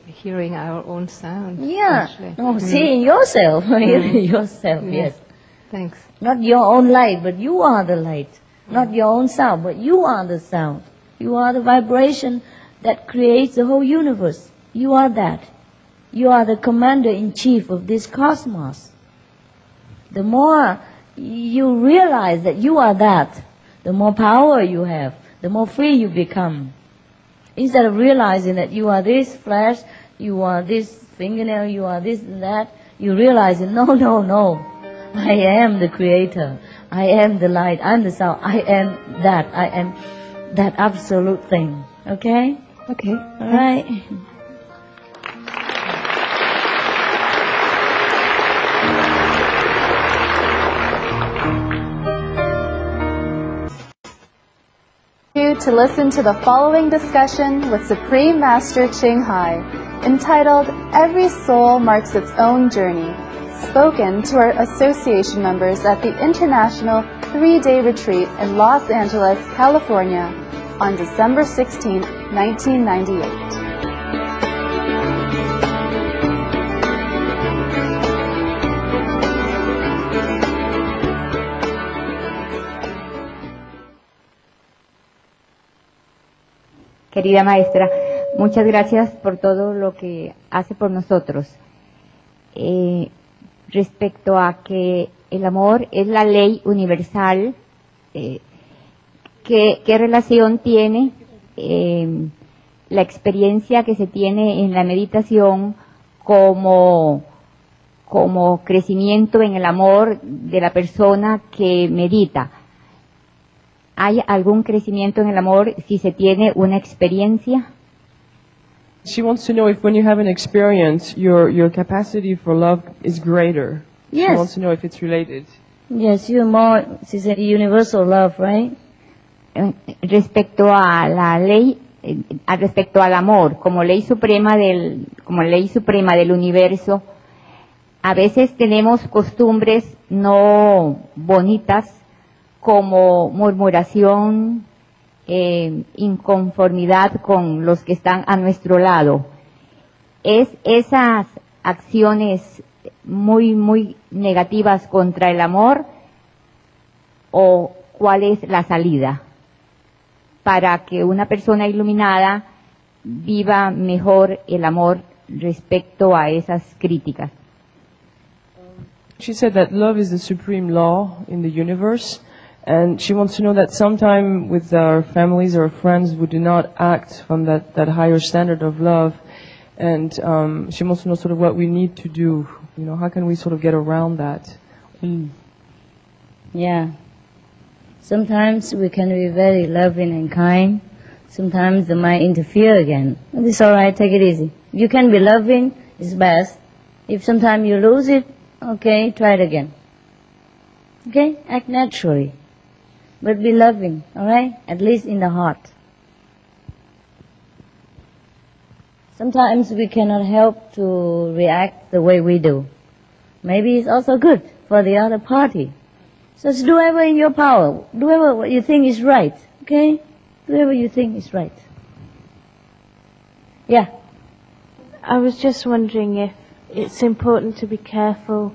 hearing our own sound. Yeah. No, seeing yourself. Hearing yourself. Yes. Thanks. Not your own light, but you are the light. Not your own sound, but you are the sound. You are the vibration that creates the whole universe. You are that. You are the commander-in-chief of this cosmos. The more you realize that you are that, the more power you have, the more free you become. Instead of realizing that you are this flesh, you are this fingernail, you are this and that, you realize, no, I am the creator. I am the light. I'm the sound. I am that. I am that absolute thing. Okay? Okay. All right. To listen to the following discussion with Supreme Master Ching Hai, entitled Every Soul Marks Its Own Journey, spoken to our association members at the International 3-Day Retreat in Los Angeles, California, on December 16, 1998. Querida maestra, muchas gracias por todo lo que hace por nosotros. Respecto a que el amor es la ley universal, ¿qué relación tiene la experiencia que se tiene en la meditación como crecimiento en el amor de la persona que medita? ¿Hay algún crecimiento en el amor si se tiene una experiencia? She wants to know if when you have an experience, your capacity for love is greater. Yes. She wants to know if it's related. Yes, you're more, she's a universal love, right? Respecto a la ley, respecto al amor, como ley suprema del universo, a veces tenemos costumbres no bonitas, como murmuración, inconformidad con los que están a nuestro lado. ¿Es esas acciones muy negativas contra el amor o cuál es la salida para que una persona iluminada viva mejor el amor respecto a esas críticas? She said that love is the supreme law in the universe. And she wants to know that sometime with our families or friends we do not act from that higher standard of love. And she wants to know sort of what we need to do. You know, how can we sort of get around that? Yeah. Sometimes we can be very loving and kind. Sometimes they might interfere again. But it's all right, take it easy. If you can be loving, it's best. If sometimes you lose it, okay, try it again. Okay? Act naturally. But be loving, all right? At least in the heart. Sometimes we cannot help to react the way we do. Maybe it's also good for the other party. So do whatever in your power. Do whatever what you think is right, okay? Do whatever you think is right. Yeah. I was just wondering if it's important to be careful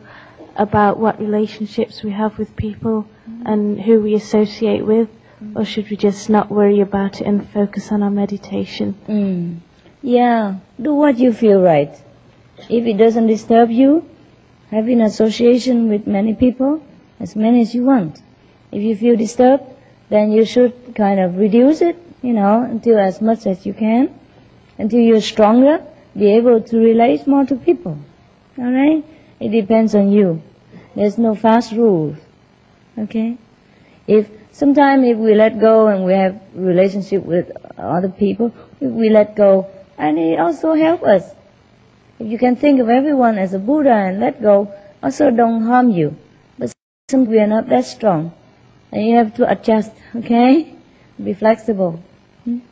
about what relationships we have with people and who we associate with, or should we just not worry about it and focus on our meditation? Yeah, do what you feel right. If it doesn't disturb you, have an association with many people, as many as you want. If you feel disturbed, then you should kind of reduce it, until as much as you can, until you're stronger, be able to relate more to people. All right? It depends on you. There's no fast rules. Okay? If we let go and we have relationship with other people, if we let go, and it also helps us. If you can think of everyone as a Buddha and let go, also don't harm you. But sometimes we are not that strong. And you have to adjust, okay? Be flexible.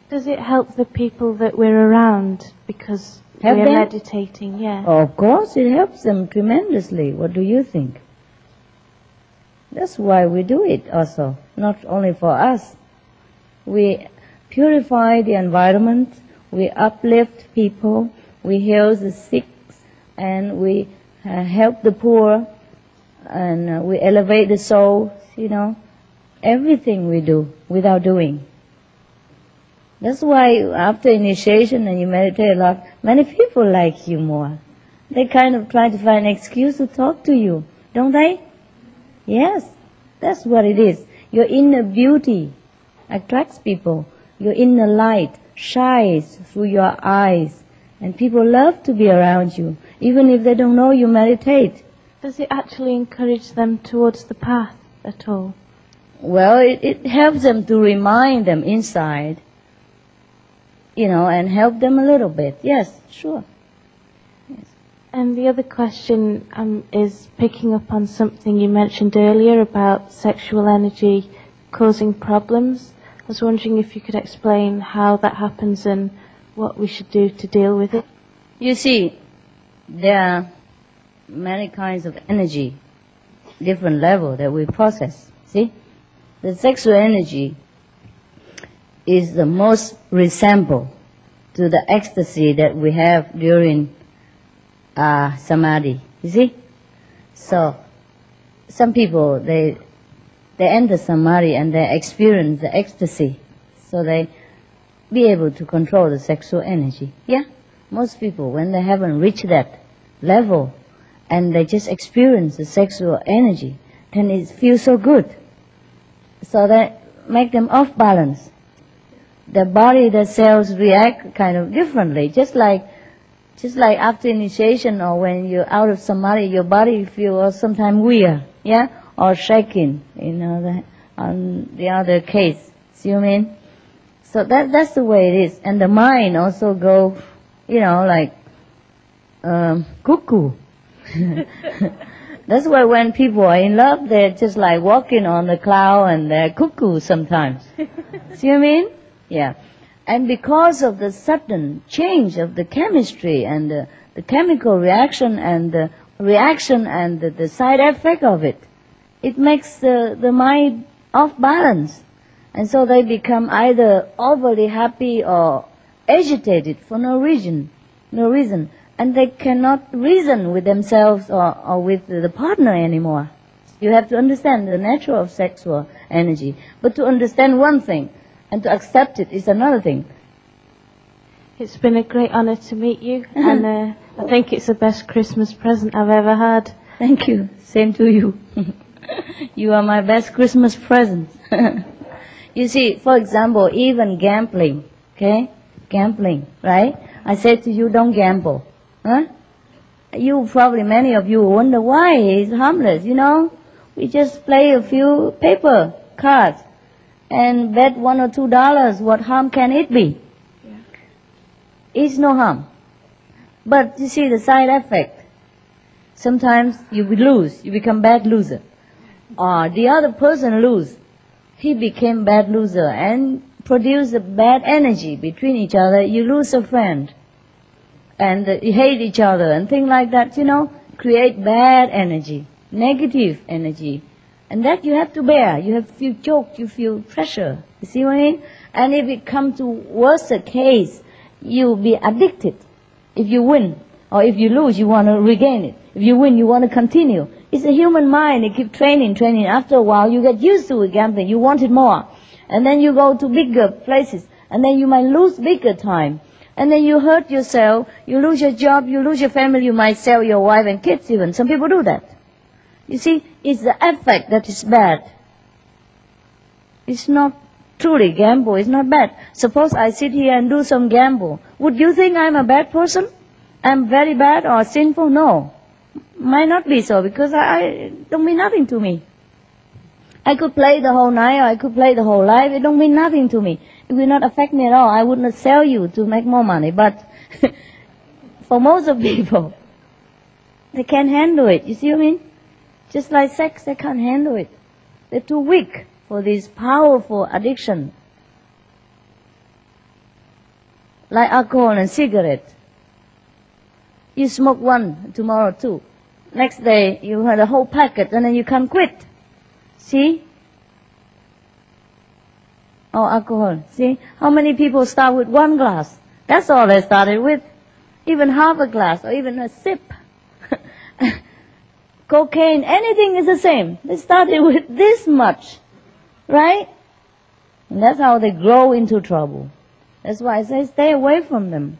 Does it help the people that we're around because Help we're them? meditating? Yeah. Oh, of course, it helps them tremendously. What do you think? That's why we do it also, not only for us. We purify the environment, we uplift people, we heal the sick, and we help the poor, and we elevate the soul, Everything we do without doing. That's why after initiation and you meditate a lot, many people like you more. They kind of try to find an excuse to talk to you, don't they? Yes, that's what it is. Your inner beauty attracts people. Your inner light shines through your eyes. And people love to be around you, even if they don't know you meditate. Does it actually encourage them towards the path at all? Well, it helps them to remind them inside, and help them a little bit. Yes, sure. Yes. And the other question is picking up on something you mentioned earlier about sexual energy causing problems. I was wondering if you could explain how that happens and what we should do to deal with it. You see, there are many kinds of energy, different level that we process. See? The sexual energy is the most resemble to the ecstasy that we have during samadhi. You see? So, some people, they enter samadhi and they experience the ecstasy. So they be able to control the sexual energy. Yeah? Most people, when they haven't reached that level and they just experience the sexual energy, then it feels so good. So that make them off balance. The body, the cells react kind of differently. Just like after initiation or when you're out of samadhi, your body feels sometimes weird, yeah, or shaking. On the other case, see what I mean? So that's the way it is. And the mind also go, cuckoo. That's why when people are in love, they're just like walking on the cloud and they're cuckoo sometimes. See what I mean? Yeah. And because of the sudden change of the chemistry and the chemical reaction and the side effect of it, it makes the mind off balance. And so they become either overly happy or agitated for no reason. And they cannot reason with themselves or with the partner anymore. You have to understand the nature of sexual energy. But to understand one thing and to accept it is another thing. It's been a great honor to meet you, and I think it's the best Christmas present I've ever had. Thank you. Same to you. You are my best Christmas present. You see, for example, even gambling, okay? Gambling, right? I said to you, don't gamble. Huh? Many of you wonder why it's harmless, We just play a few paper cards and bet $1 or $2. What harm can it be? Yeah. It's no harm. But you see the side effect. Sometimes you lose, you become bad loser. Or the other person lose. He became bad loser and produced a bad energy between each other. You lose a friend. And you hate each other and things like that, create bad energy, negative energy. And that you have to bear. You feel choked, you feel pressure. You see what I mean? And if it comes to worse case, you'll be addicted. If you win, or if you lose, you want to regain it. If you win, you want to continue. It's a human mind. It keeps training. After a while, you get used to gambling. You want it more. And then you go to bigger places. And then you might lose bigger time. And then you hurt yourself, you lose your job, you lose your family, you might sell your wife and kids even. Some people do that. You see, it's the effect that is bad. It's not truly gamble, it's not bad. Suppose I sit here and do some gamble. Would you think I'm a bad person? I'm very bad or sinful? No. Might not be so because I don't mean nothing to me. I could play the whole night or I could play the whole life. It don't mean nothing to me. It will not affect me at all. I would not sell you to make more money. But for most of people, they can't handle it. You see what I mean? Just like sex, they can't handle it. They're too weak for this powerful addiction. Like alcohol and cigarette. You smoke one, tomorrow two. Next day, you had a whole packet and then you can't quit. See? Or alcohol. See? How many people start with one glass? That's all they started with. Even half a glass or even a sip. Cocaine, anything is the same. They started with this much. Right? And that's how they grow into trouble. That's why I say stay away from them.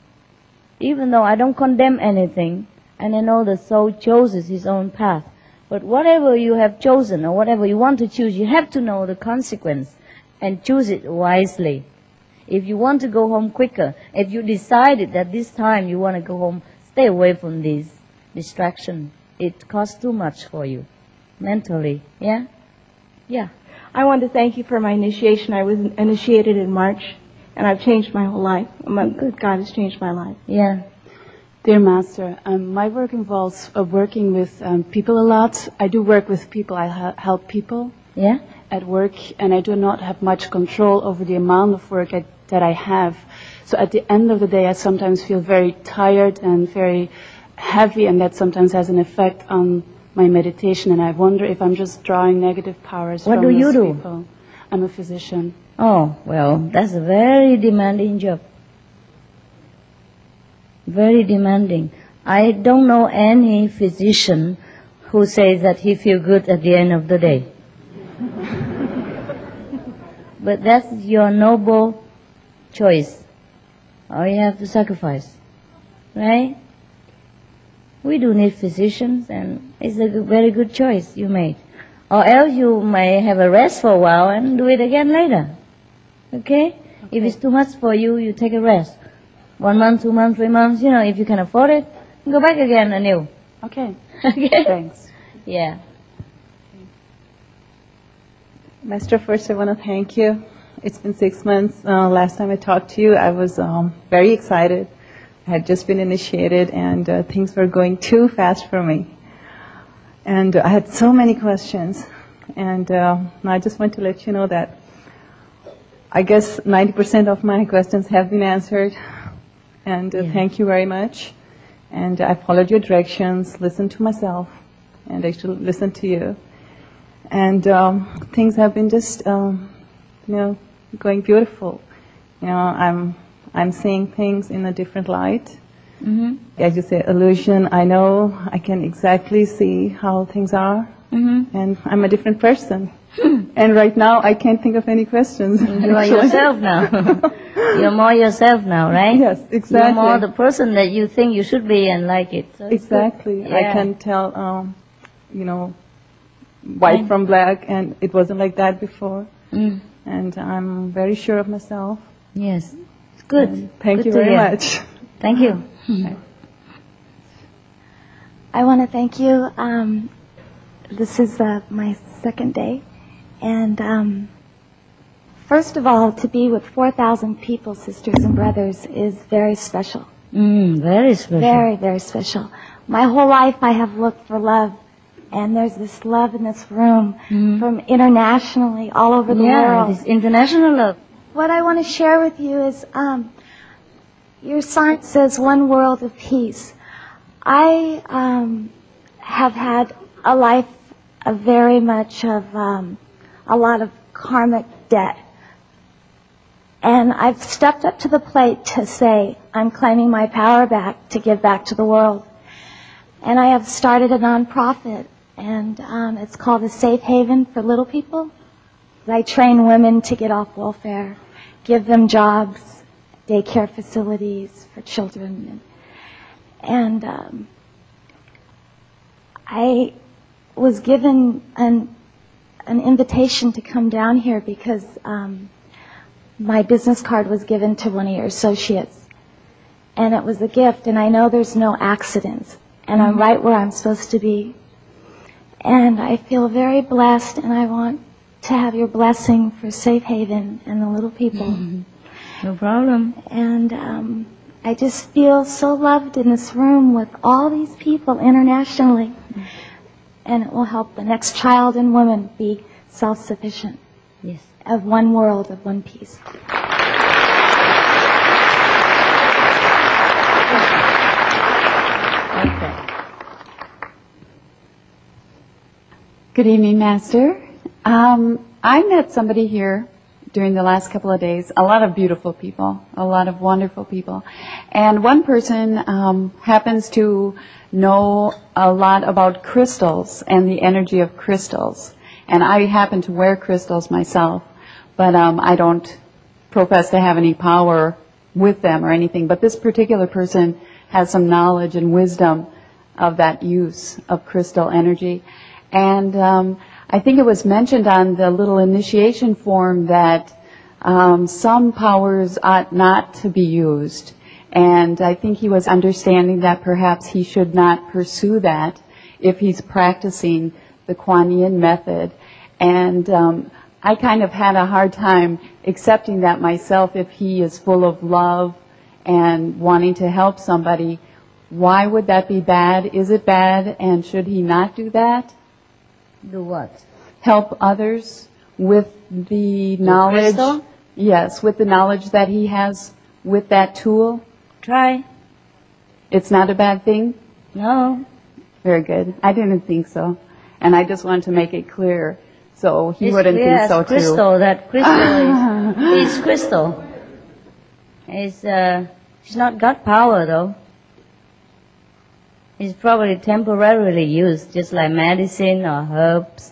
Even though I don't condemn anything, and I know the soul chooses his own path. But whatever you have chosen or whatever you want to choose, you have to know the consequence and choose it wisely. If you want to go home quicker, if you decided that this time you want to go home, stay away from this distraction. It costs too much for you mentally. Yeah? Yeah. I want to thank you for my initiation. I was initiated in March, and I've changed my whole life. God has changed my life. Yeah. Dear Master, my work involves working with people a lot. I do work with people. I help people at work, and I do not have much control over the amount of work that I have. So at the end of the day, I sometimes feel very tired and very heavy, and that sometimes has an effect on my meditation. And I wonder if I'm just drawing negative powers from those people. What do you do? I'm a physician. Oh, well, that's a very demanding job. Very demanding. I don't know any physician who says that he feels good at the end of the day. But that's your noble choice. Or you have to sacrifice. Right? We do need physicians, and it's a very good choice you made. Or else you may have a rest for a while and do it again later. Okay? If it's too much for you, you take a rest. 1 month, 2 months, 3 months, if you can afford it, go back again anew. Okay. Okay? Thanks. Yeah. Master, first I want to thank you. It's been 6 months. Last time I talked to you, I was very excited. I had just been initiated, and things were going too fast for me. And I had so many questions. And I just want to let you know that I guess 90% of my questions have been answered. And thank you very much. And I followed your directions, listened to myself, and I should listen to you. And things have been just, going beautiful. I'm seeing things in a different light. Mm-hmm. As you say, illusion, I know, I can exactly see how things are. Mm-hmm. And I'm a different person. And right now, I can't think of any questions. You are yourself now. You're more yourself now, right? Yes, exactly. You're more the person that you think you should be and like it. So exactly. Yeah. I can tell, white from black, and it wasn't like that before. Mm. And I'm very sure of myself. Yes. It's good. And thank Good you to very hear. much. Thank you. I want to thank you. This is my second day. And first of all, to be with 4,000 people, sisters and brothers, is very special. Very special. Very, very special. My whole life I have looked for love. And there's this love in this room from internationally, all over the world. This international love. What I want to share with you is your sign says one world of peace. I have had a life of very much of a lot of karmic debt. And I've stepped up to the plate to say, I'm claiming my power back to give back to the world. And I have started a nonprofit, and it's called a Safe Haven for Little People. I train women to get off welfare, give them jobs, daycare facilities for children. And I was given an invitation to come down here because my business card was given to one of your associates. And it was a gift, and I know there's no accidents. And I'm right where I'm supposed to be. And I feel very blessed, and I want to have your blessing for Safe Haven and the little people. No problem. And I just feel so loved in this room with all these people internationally. And it will help the next child and woman be self-sufficient. Yes. Of one world, of one peace. Okay. Good evening, Master. I met somebody here during the last couple of days, a lot of beautiful people, a lot of wonderful people. And one person happens to know a lot about crystals and the energy of crystals. And I happen to wear crystals myself, but I don't profess to have any power with them or anything. But this particular person has some knowledge and wisdom of that use of crystal energy. And I think it was mentioned on the little initiation form that some powers ought not to be used. And I think he was understanding that perhaps he should not pursue that if he's practicing the Kuan Yin method. And I kind of had a hard time accepting that myself. If he is full of love and wanting to help somebody, why would that be bad? Is it bad, and should he not do that? Do what? Help others with the knowledge. Crystal? Yes, with the knowledge that he has with that tool. Try. It's not a bad thing? No. Very good. I didn't think so. And I just wanted to make it clear so he It's wouldn't clear think so as crystal, too. that crystal is crystal. It's not God power though. It's probably temporarily used, just like medicine or herbs.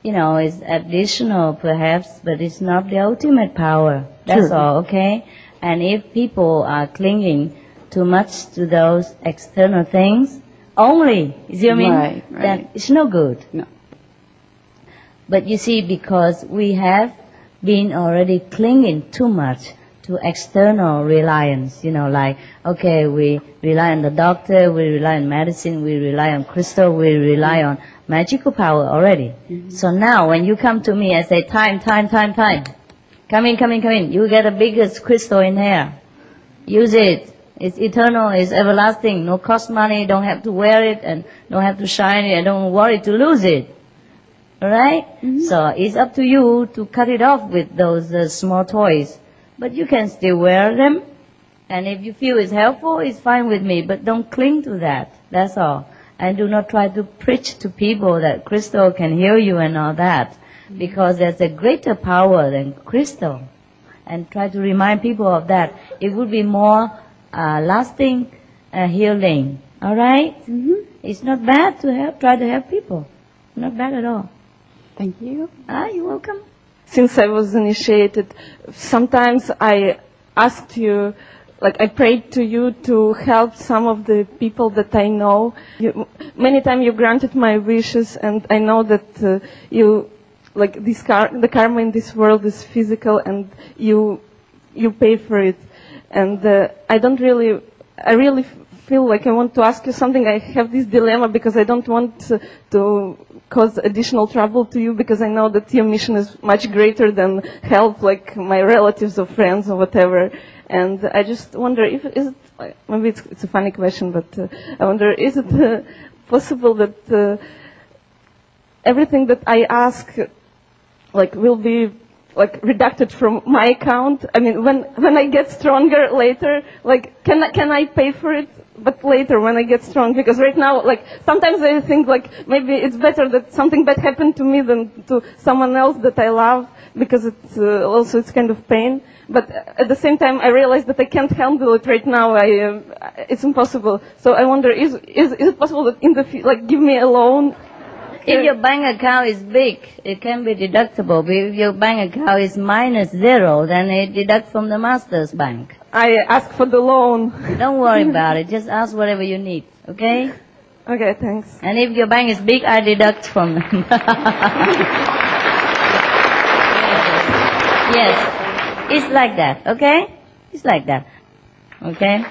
You know, it's additional perhaps, but it's not the ultimate power. That's Sure. all, okay? And if people are clinging too much to those external things, only, you see what I mean? Right. Then it's no good. No. But you see, because we have been already clinging too much to external reliance, you know, like, okay, we rely on the doctor, we rely on medicine, we rely on crystal, we rely on magical power already. So now when you come to me and say, time. Come in. You get the biggest crystal in here. Use it. It's eternal, it's everlasting, no cost money, don't have to wear it and don't have to shine it and don't worry to lose it. Alright? So it's up to you to cut it off with those small toys. But you can still wear them. And if you feel it's helpful, it's fine with me. But don't cling to that. That's all. And do not try to preach to people that crystal can heal you and all that. Because there's a greater power than crystal. And try to remind people of that. It would be more lasting healing. Alright? It's not bad to try to help people. Not bad at all. Thank you. You're welcome. Since I was initiated, sometimes I asked you, like I prayed to you to help some of the people that I know. Many times you granted my wishes, and I know that you, like the karma in this world is physical, and you pay for it. And I really feel like I want to ask you something. I have this dilemma because I don't want to cause additional trouble to you, because I know that your mission is much greater than help like my relatives or friends or whatever. And I just wonder is it, maybe it's a funny question, but I wonder, is it possible that everything that I ask like will be like reducted from my account? I mean, when I get stronger later, like can I pay for it? But later when I get strong, because right now, like sometimes I think like maybe it's better that something bad happened to me than to someone else that I love, because it's also it's kind of pain. But at the same time, I realize that I can't handle it right now. It's impossible. So I wonder, is it possible that in the like give me a loan? If your bank account is big, it can be deductible. But if your bank account is -0, then it deducts from the master's bank. I ask for the loan. Don't worry about it. Just ask whatever you need, okay? Okay, thanks. And if your bank is big, I deduct from them. Yes, it's like that, okay? It's like that, okay?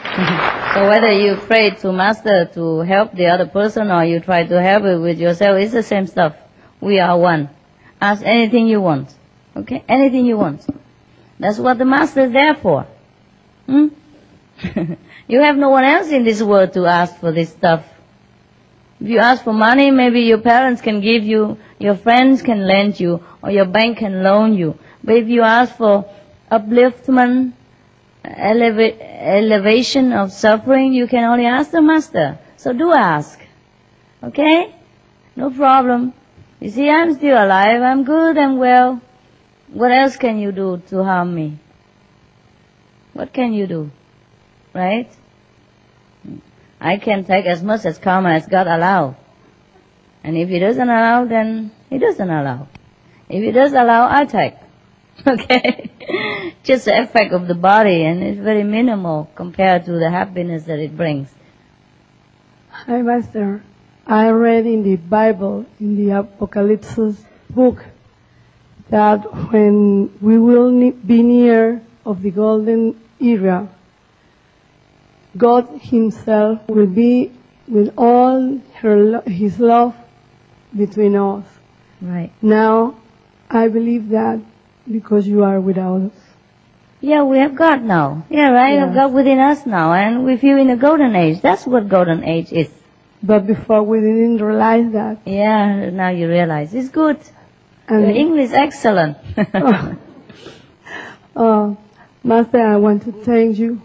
So whether you pray to Master to help the other person or you try to help it with yourself, it's the same stuff. We are one. Ask anything you want. Okay? Anything you want. That's what the Master is there for. You have no one else in this world to ask for this stuff. If you ask for money, maybe your parents can give you, your friends can lend you, or your bank can loan you. But if you ask for upliftment, elevation of suffering, you can only ask the Master. So do ask. Okay? No problem. You see, I'm still alive, I'm good, I'm well. What else can you do to harm me? What can you do? Right? I can take as much as karma as God allows. And if He doesn't allow, then He doesn't allow. If He does allow, I take. Okay? Just the effect of the body, and it's very minimal compared to the happiness that it brings. Hi, Master. I read in the Bible, in the Apocalypse book, that when we will be near of the golden era, God Himself will be with all His love between us. Right. Now, I believe that because you are with us. Yeah, we have God now. Yeah, right? We have God within us now, and we feel in the golden age. That's what golden age is. But before we didn't realize that. Yeah, now you realize. It's good. Your English excellent. Master, I want to thank you.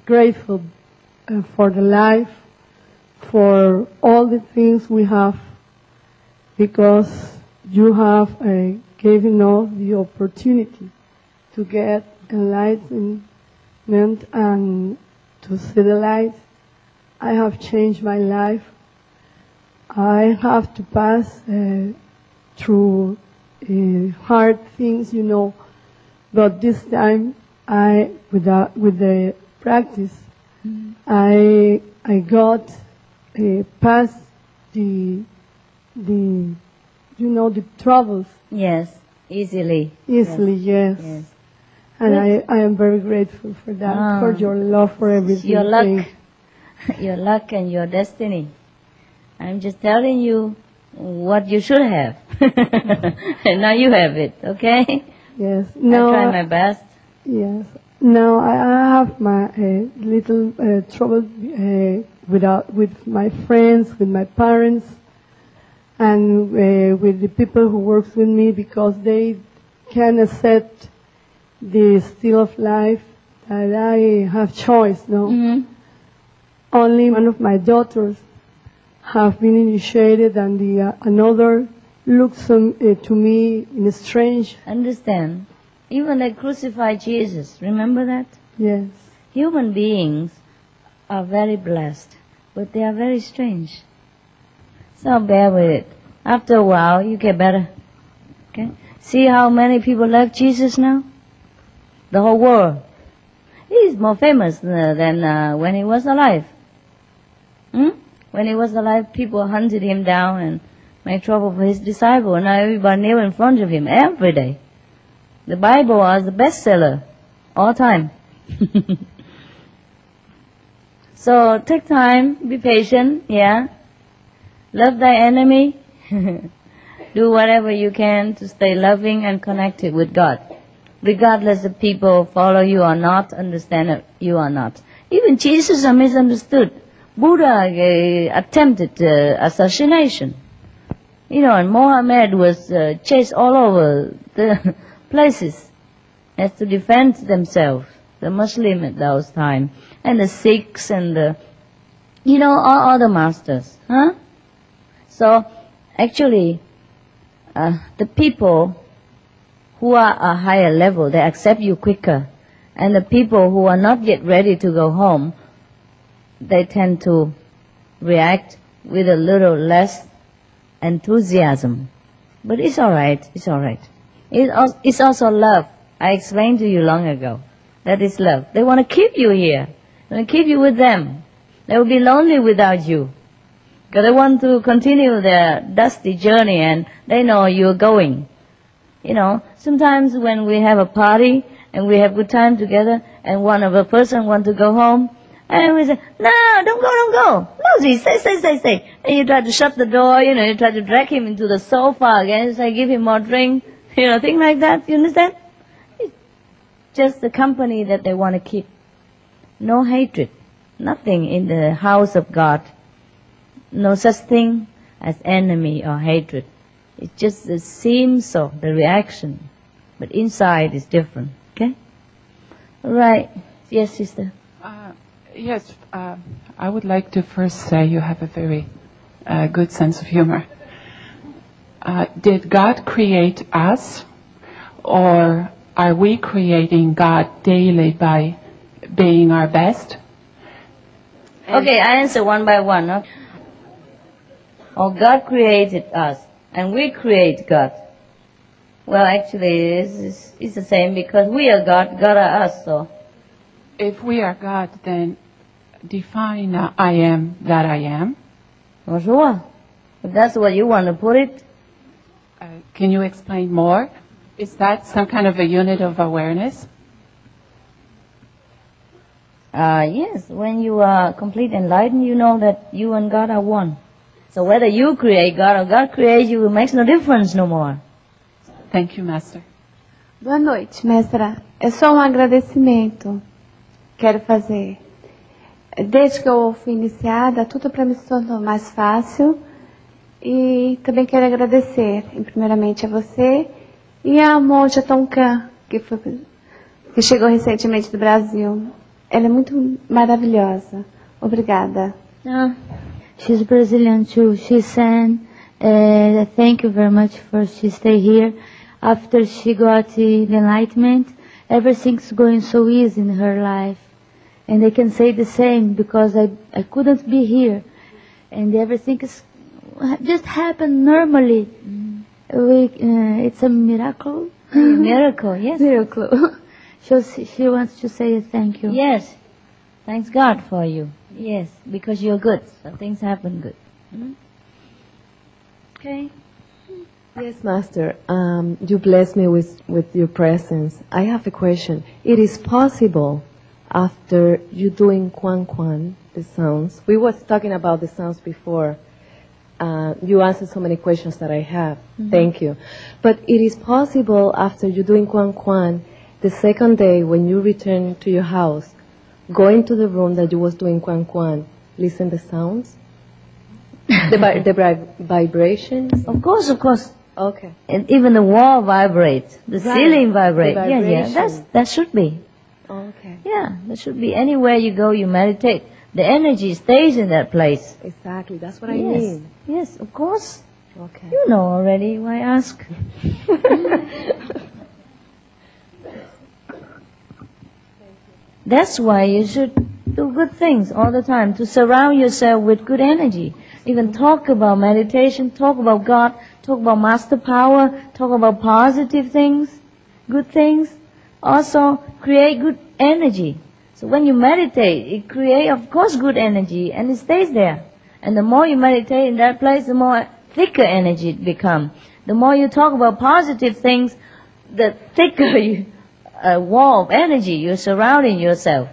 Grateful for the life, for all the things we have, because you have given us the opportunity to get enlightenment and to see the light. I have changed my life. I have to pass through hard things, but this time with the practice, I got past the troubles. Yes, easily. Easily, yes. And I am very grateful for that, for your love for everything. Your luck. Your luck and your destiny. I'm just telling you what you should have. And now you have it, okay? Yes. Now, I try my best. Yes. Now I have my little trouble with my friends, with my parents, and with the people who work with me, because they can accept the still of life that I have choice. No. Mm-hmm. Only one of my daughters have been initiated, and another looks to me in a strange. Understand? Even they crucified Jesus. Remember that? Yes. Human beings are very blessed, but they are very strange. So bear with it. After a while, you get better. Okay? See how many people love Jesus now? The whole world. He's more famous than when he was alive. When he was alive, people hunted him down and made trouble for his disciple. And now everybody kneel in front of him every day. The Bible was the bestseller all time. So take time, be patient, yeah. Love thy enemy. Do whatever you can to stay loving and connected with God. Regardless if people follow you or not, understand you or not. Even Jesus is misunderstood. Buddha attempted assassination. And Mohammed was chased all over the places as to defend themselves. The Muslim at those times. And the Sikhs and all the masters. Huh? So, actually, the people who are a higher level, they accept you quicker. And the people who are not yet ready to go home, they tend to react with a little less enthusiasm. But it's alright, it's alright. It's also love. I explained to you long ago. That is love. They want to keep you here. They want to keep you with them. They will be lonely without you. Because they want to continue their dusty journey and they know you're going. Sometimes when we have a party and we have good time together and one of a person want to go home, And we say, no, don't go. No, stay. And you try to shut the door, you try to drag him into the sofa again, say, give him more drink, things like that, you understand? It's just the company that they want to keep. No hatred, nothing in the house of God. No such thing as enemy or hatred. It just seems so, the reaction. But inside is different, okay? Right. Yes, sister. Yes, I would like to first say you have a very good sense of humor. Did God create us, or are we creating God daily by being our best? Okay, I answer one by one. Huh? Oh, God created us, and we create God. Well, actually, it's the same, because we are God, God are us, so. If we are God, then define I am that I am. Oh, sure. If that's what you want to put it. Can you explain more? Is that some kind of a unit of awareness? Yes. When you are complete enlightened, you know that you and God are one. So whether you create God or God creates you, it makes no difference no more. Thank you, Master. Boa noite, mestra. É só agradecimento. Quero fazer. Desde que eu fui iniciada, tudo para mim se tornou mais fácil. E também quero agradecer, primeiramente, a você e a monja Tonkan, que chegou recentemente do Brasil. Ela é muito maravilhosa. Obrigada. She's Brazilian too. She said, thank you very much for she stay here. After she got the enlightenment, everything's going so easy in her life. And I can say the same, because I couldn't be here. And everything is just happened normally. It's a miracle. Miracle, yes. Miracle. So she wants to say thank you. Yes. Thanks God for you. Yes, because you're good. So things happen good. Okay. Yes, Master. You bless me with your presence. I have a question. It is possible, after you doing Quan Quan, the sounds, we was talking about the sounds before. You answered so many questions that I have. Thank you. But it is possible, after you doing Quan Quan, the second day when you return to your house, go into the room that you was doing Quan Quan, listen the sounds? the vibrations? Of course. Okay. And even the wall vibrates, the ceiling vibrates. Yeah. That should be. Okay. Yeah, that should be. Anywhere you go, you meditate. The energy stays in that place. Exactly, that's what I mean. Yes, of course. Okay. You know already, why ask? That's why you should do good things all the time, to surround yourself with good energy. Even talk about meditation, talk about God, talk about master power, talk about positive things, good things. Also, create good energy. So when you meditate, it creates, of course, good energy, and it stays there. And the more you meditate in that place, the more thicker energy it becomes. The more you talk about positive things, the thicker wall of energy you're surrounding yourself.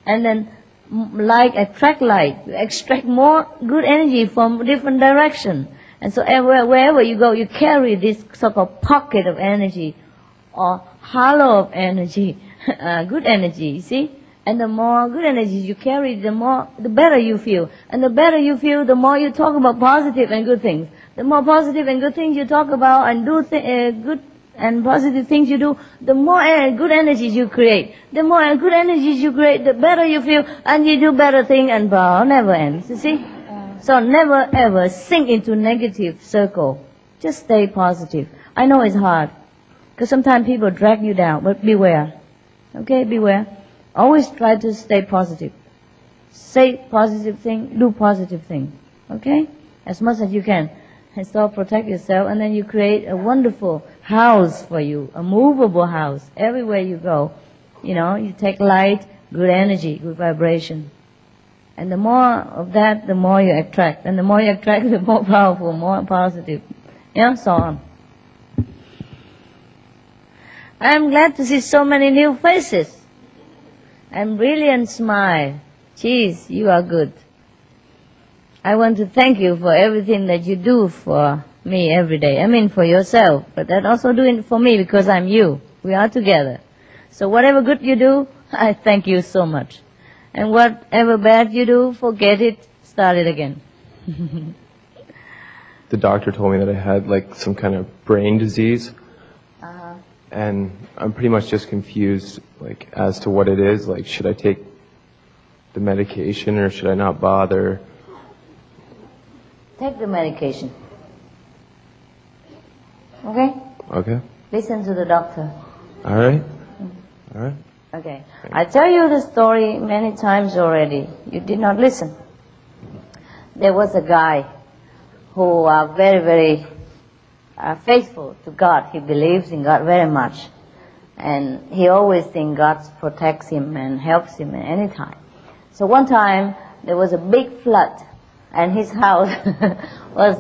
And then, like attract light, you extract more good energy from different direction. And so wherever you go, you carry this so-called pocket of energy, or hollow of energy, good energy, you see? And the more good energy you carry, the better you feel. And the better you feel, the more you talk about positive and good things. The more positive and good things you talk about and do good and positive things you do, the more good energies you create. The more good energies you create, the better you feel, and you do better things, and power never ends, you see? So never ever sink into negative circle. Just stay positive. I know it's hard, because sometimes people drag you down, but beware. Okay, beware. Always try to stay positive. Say positive thing, do positive thing. Okay? As much as you can. And so protect yourself, and then you create a wonderful house for you, a movable house. Everywhere you go, you take light, good energy, good vibration. And the more of that, the more you attract. And the more you attract, the more powerful, more positive. So on. I'm glad to see so many new faces. And brilliant smile. Geez, you are good. I want to thank you for everything that you do for me every day. I mean for yourself, but then also doing it for me because I'm you. We are together. So whatever good you do, I thank you so much. And whatever bad you do, forget it, start it again. The doctor told me that I had like some kind of brain disease. And I'm pretty much just confused like as to what it is. Like, should I take the medication or should I not bother? Take the medication. Okay? Okay. Listen to the doctor. All right. All right. Okay. I tell you the story many times already. You did not listen. There was a guy who was very, very faithful to God. He believes in God very much. And he always thinks God protects him and helps him at any time. So one time, there was a big flood, and his house was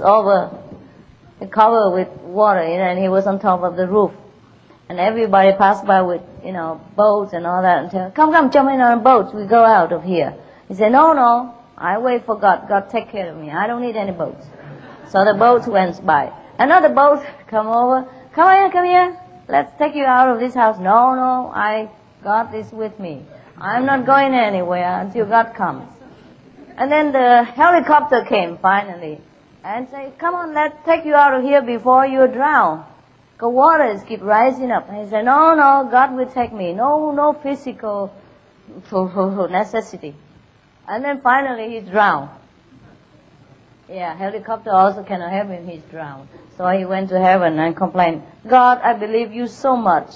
covered with water, and he was on top of the roof. And everybody passed by with, boats and all that, and tell, come, jump in on a boat, we go out of here. He said, no, I wait for God. God take care of me. I don't need any boats. So the boats went by. Another boat come over. Come here. Let's take you out of this house. No, God is with me. I'm not going anywhere until God comes. And then the helicopter came finally and said, come on, let's take you out of here before you drown. The waters keep rising up. And he said, no, God will take me. No physical necessity. And then finally he drowned. Yeah, helicopter also cannot help him, he's drowned. So he went to heaven and complained, God, I believe you so much.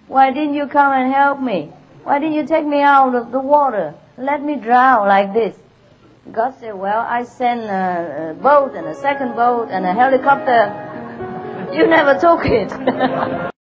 Why didn't you come and help me? Why didn't you take me out of the water? Let me drown like this. God said, well, I sent a boat and a second boat and a helicopter. You never took it.